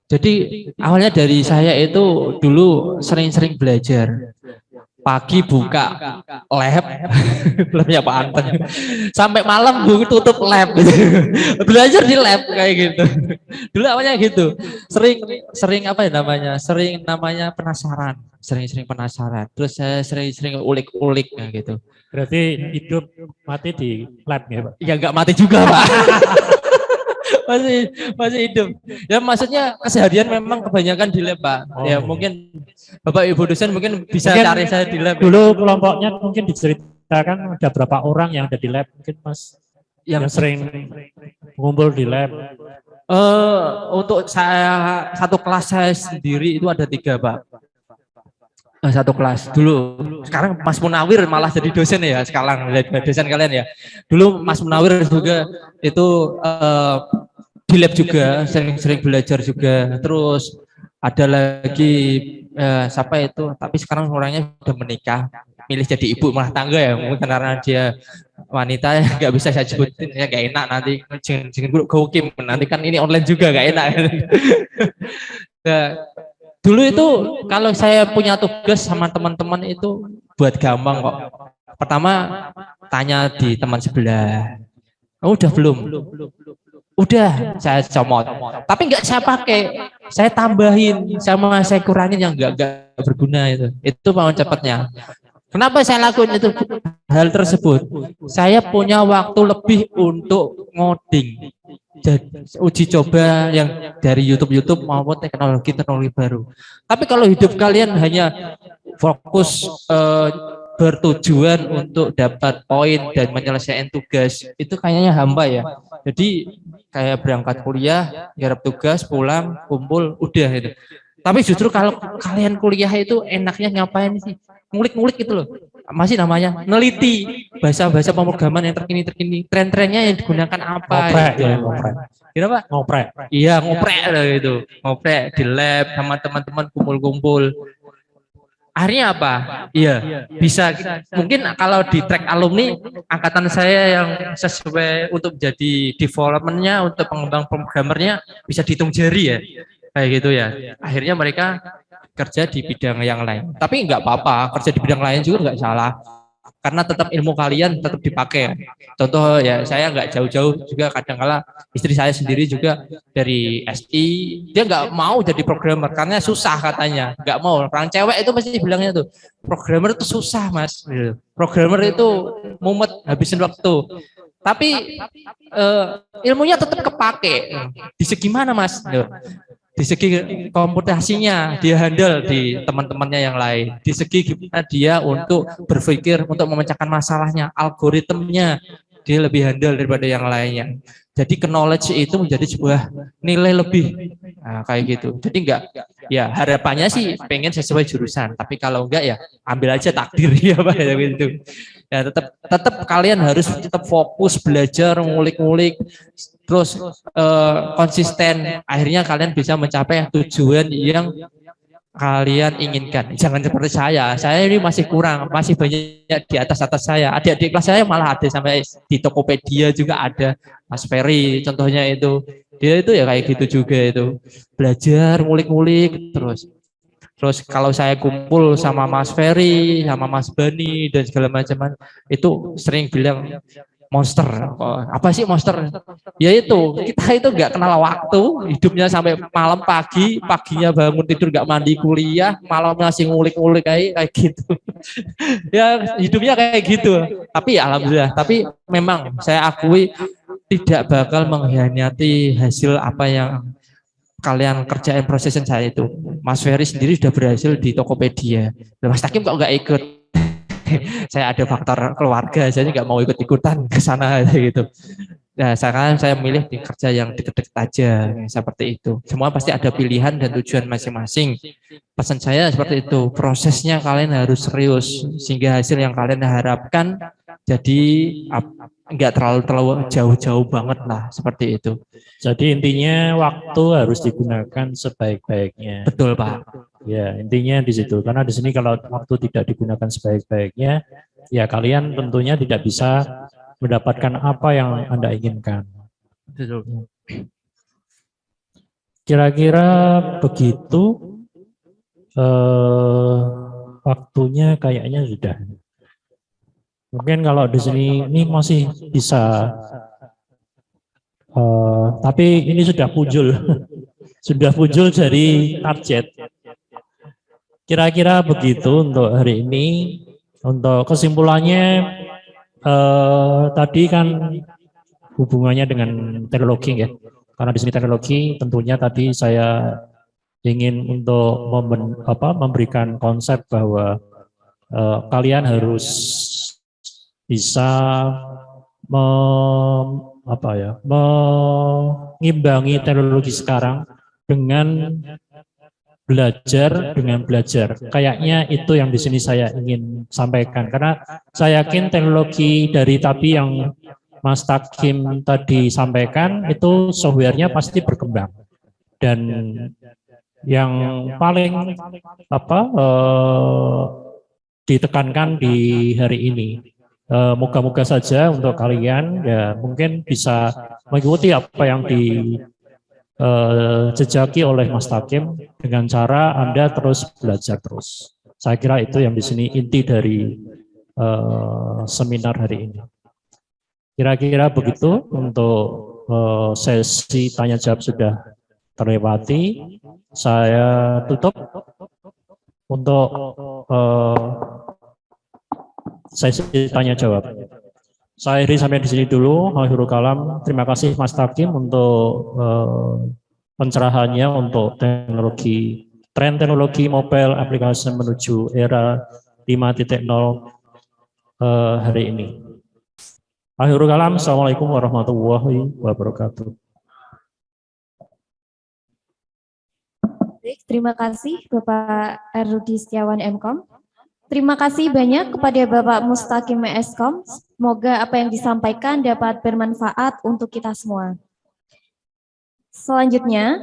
Jadi awalnya dari saya itu dulu sering-sering belajar. Pagi buka lab, labnya Pak Anton, sampai malam tutup lab, belajar di lab kayak gitu. Dulu awalnya gitu, sering apa ya namanya, penasaran, sering penasaran. Terus saya sering ulik-ulik kayak gitu. Berarti hidup mati di lab ya Pak? Ya nggak mati juga Pak. masih hidup. Ya maksudnya keseharian memang kebanyakan di lab Pak. Ya mungkin Bapak Ibu dosen mungkin bisa cari saya di lab. Dulu kelompoknya mungkin diceritakan ada berapa orang yang ada di lab mungkin Mas yang sering mengumpul di lab. Untuk saya satu kelas saya sendiri itu ada 3 Pak. Satu kelas dulu. Sekarang Mas Munawir malah jadi dosen ya sekarang dosen kalian ya. Dulu Mas Munawir juga itu di lab juga sering belajar juga. Terus ada lagi siapa itu? Tapi sekarang orangnya sudah menikah, milih jadi ibu rumah tangga ya. Mungkin karena dia wanita ya nggak bisa saya sebutin ya gak enak nanti jangan Kim nanti kan ini online juga gak enak. Dulu itu kalau saya punya tugas sama teman-teman itu buat gampang kok. Pertama tanya di teman sebelah. Oh, udah belum? Udah, saya comot. Tapi nggak saya pakai, saya tambahin sama saya kurangin yang nggak berguna itu. Itu mau cepatnya. Kenapa saya lakuin itu hal tersebut? Saya punya waktu lebih untuk ngoding. Jadi, uji coba yang dari YouTube maupun teknologi baru. Tapi kalau hidup kalian hanya fokus bertujuan untuk dapat poin dan menyelesaikan tugas, itu kayaknya hampa ya. Jadi kayak berangkat kuliah, garap tugas, pulang, kumpul, udah itu. Tapi justru kalau kalian kuliah itu enaknya ngapain sih? Ngulik-ngulik gitu loh. Masih namanya neliti bahasa-bahasa pemrograman yang terkini, tren-trennya yang digunakan apa? Ngoprek gitu. ya, ngoprek. Kenapa? Ngoprek. Iya, ngoprek gitu. Ngoprek di lab sama teman-teman kumpul-kumpul. Akhirnya apa? Iya, bisa. Mungkin kalau di track alumni, angkatan saya yang sesuai untuk jadi developmentnya, untuk pengembang programmernya bisa dihitung jari ya. Kayak gitu ya. Akhirnya mereka kerja di bidang yang lain. Tapi nggak apa-apa, kerja di bidang lain juga nggak salah. Karena tetap ilmu kalian tetap dipakai. Contoh ya, saya nggak jauh-jauh juga kadang-kala istri saya sendiri juga dari SI, dia nggak mau jadi programmer karena susah katanya, nggak mau. Orang cewek itu pasti bilangnya tuh, programmer itu susah mas, programmer itu mumet, habisin waktu. Tapi ilmunya tetap kepake. Di segi mana mas? Di segi komputasinya dia handle di teman-temannya yang lain. Di segi gimana dia untuk berpikir untuk memecahkan masalahnya, algoritmnya dia lebih handle daripada yang lainnya. Jadi knowledge itu menjadi sebuah nilai lebih, nah, kayak gitu. Jadi enggak, ya harapannya sih pengen sesuai jurusan. Tapi kalau enggak ya ambil aja takdir ya pak ya gitu. Ya tetap kalian harus tetap fokus belajar, ngulik-ngulik. Terus konsisten, akhirnya kalian bisa mencapai tujuan yang kalian inginkan. Jangan seperti saya ini masih kurang, masih banyak di atas saya. Adik-adik kelas saya malah ada sampai di Tokopedia juga ada. Mas Ferry contohnya itu, dia itu ya kayak gitu juga itu, belajar, ngulik-ngulik terus. Terus kalau saya kumpul sama Mas Ferry, sama Mas Bani dan segala macam itu sering bilang monster. Apa sih monster? Ya itu, kita itu nggak kenal waktu, hidupnya sampai malam paginya bangun tidur nggak mandi kuliah, malamnya masih ngulik-ngulik kayak gitu. Ya hidupnya kayak gitu. Tapi ya alhamdulillah, tapi memang saya akui tidak bakal mengkhianati hasil apa yang kalian kerjain prosesin saya itu. Mas Ferry sendiri sudah berhasil di Tokopedia. Mas Takim kok nggak ikut? Saya ada faktor keluarga, saya nggak mau ikut-ikutan ke sana gitu. Nah, sekarang saya milih di kerja yang deket-deket aja, seperti itu. Semua pasti ada pilihan dan tujuan masing-masing. Pesan saya seperti itu, prosesnya kalian harus serius, sehingga hasil yang kalian harapkan jadi nggak terlalu jauh-jauh banget lah, seperti itu. Jadi intinya waktu harus digunakan sebaik-baiknya. Betul Pak. Ya, intinya di situ. Karena di sini kalau waktu tidak digunakan sebaik-baiknya, ya kalian tentunya tidak bisa mendapatkan apa yang Anda inginkan. Kira-kira begitu, waktunya kayaknya sudah. Mungkin kalau di sini ini masih bisa, tapi ini sudah muncul, sudah muncul dari target. Kira-kira begitu untuk hari ini. Untuk kesimpulannya, tadi kan hubungannya dengan teknologi ya. Karena di sini teknologi, tentunya tadi saya ingin untuk memberikan konsep bahwa kalian harus bisa mengimbangi teknologi sekarang dengan belajar. Kayaknya itu yang di sini saya ingin sampaikan, karena saya yakin teknologi dari tadi yang Mas Takim tadi sampaikan itu softwarenya pasti berkembang, dan yang paling ditekankan di hari ini, moga-moga saja untuk kalian ya mungkin bisa mengikuti apa yang jejaki oleh Mas Takim dengan cara Anda terus belajar terus. Saya kira itu yang di sini inti dari seminar hari ini. Kira-kira begitu untuk sesi tanya jawab sudah terlewati. Saya tutup untuk sesi tanya jawab. Saya akhiri sampai di sini dulu. Akhirul kalam. Terima kasih Mas Takim untuk pencerahannya untuk tren teknologi mobile application menuju era 5.0 hari ini. Akhirul kalam. Assalamualaikum warahmatullahi wabarakatuh. Baik, terima kasih Bapak Rudi Setiawan MKOM. Terima kasih banyak kepada Bapak Mustaqim MSkom. Semoga apa yang disampaikan dapat bermanfaat untuk kita semua. Selanjutnya,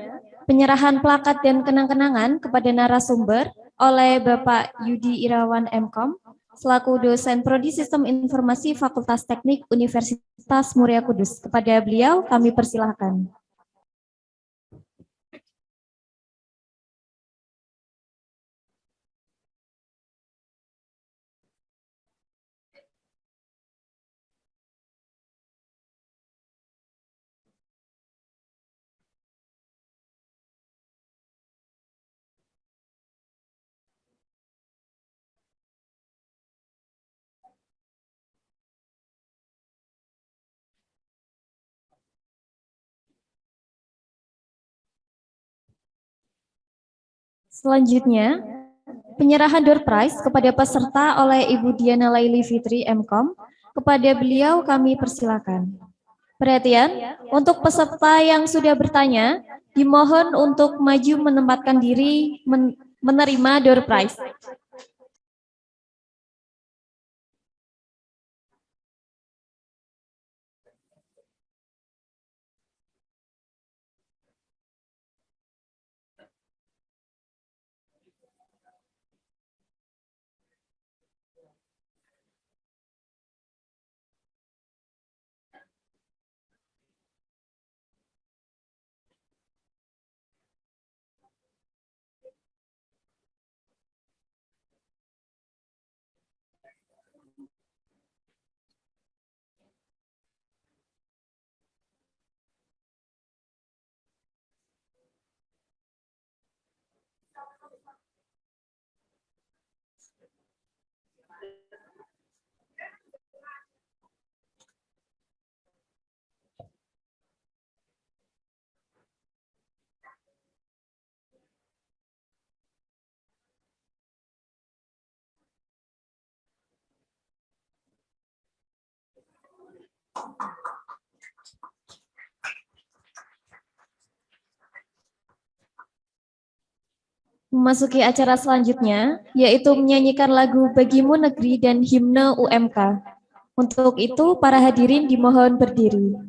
penyerahan plakat dan kenang-kenangan kepada narasumber oleh Bapak Yudi Irawan MKOM, selaku dosen Prodi Sistem Informasi Fakultas Teknik Universitas Muria Kudus. Kepada beliau kami persilahkan. Selanjutnya, penyerahan door prize kepada peserta oleh Ibu Diana Laili Fitri, MKOM. Kepada beliau kami persilakan. Perhatian, untuk peserta yang sudah bertanya, dimohon untuk maju menempatkan diri menerima door prize. Memasuki acara selanjutnya, yaitu menyanyikan lagu Bagimu Negeri dan himne UMK. Untuk itu, para hadirin dimohon berdiri.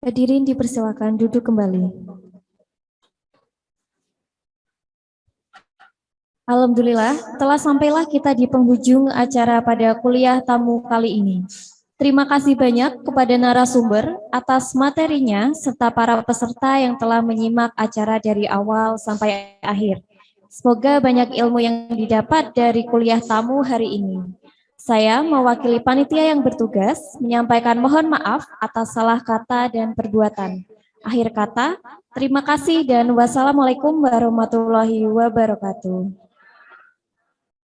Hadirin dipersilakan duduk kembali. Alhamdulillah, telah sampailah kita di penghujung acara pada kuliah tamu kali ini. Terima kasih banyak kepada narasumber atas materinya serta para peserta yang telah menyimak acara dari awal sampai akhir. Semoga banyak ilmu yang didapat dari kuliah tamu hari ini. Saya mewakili panitia yang bertugas menyampaikan mohon maaf atas salah kata dan perbuatan. Akhir kata, terima kasih dan wassalamualaikum warahmatullahi wabarakatuh.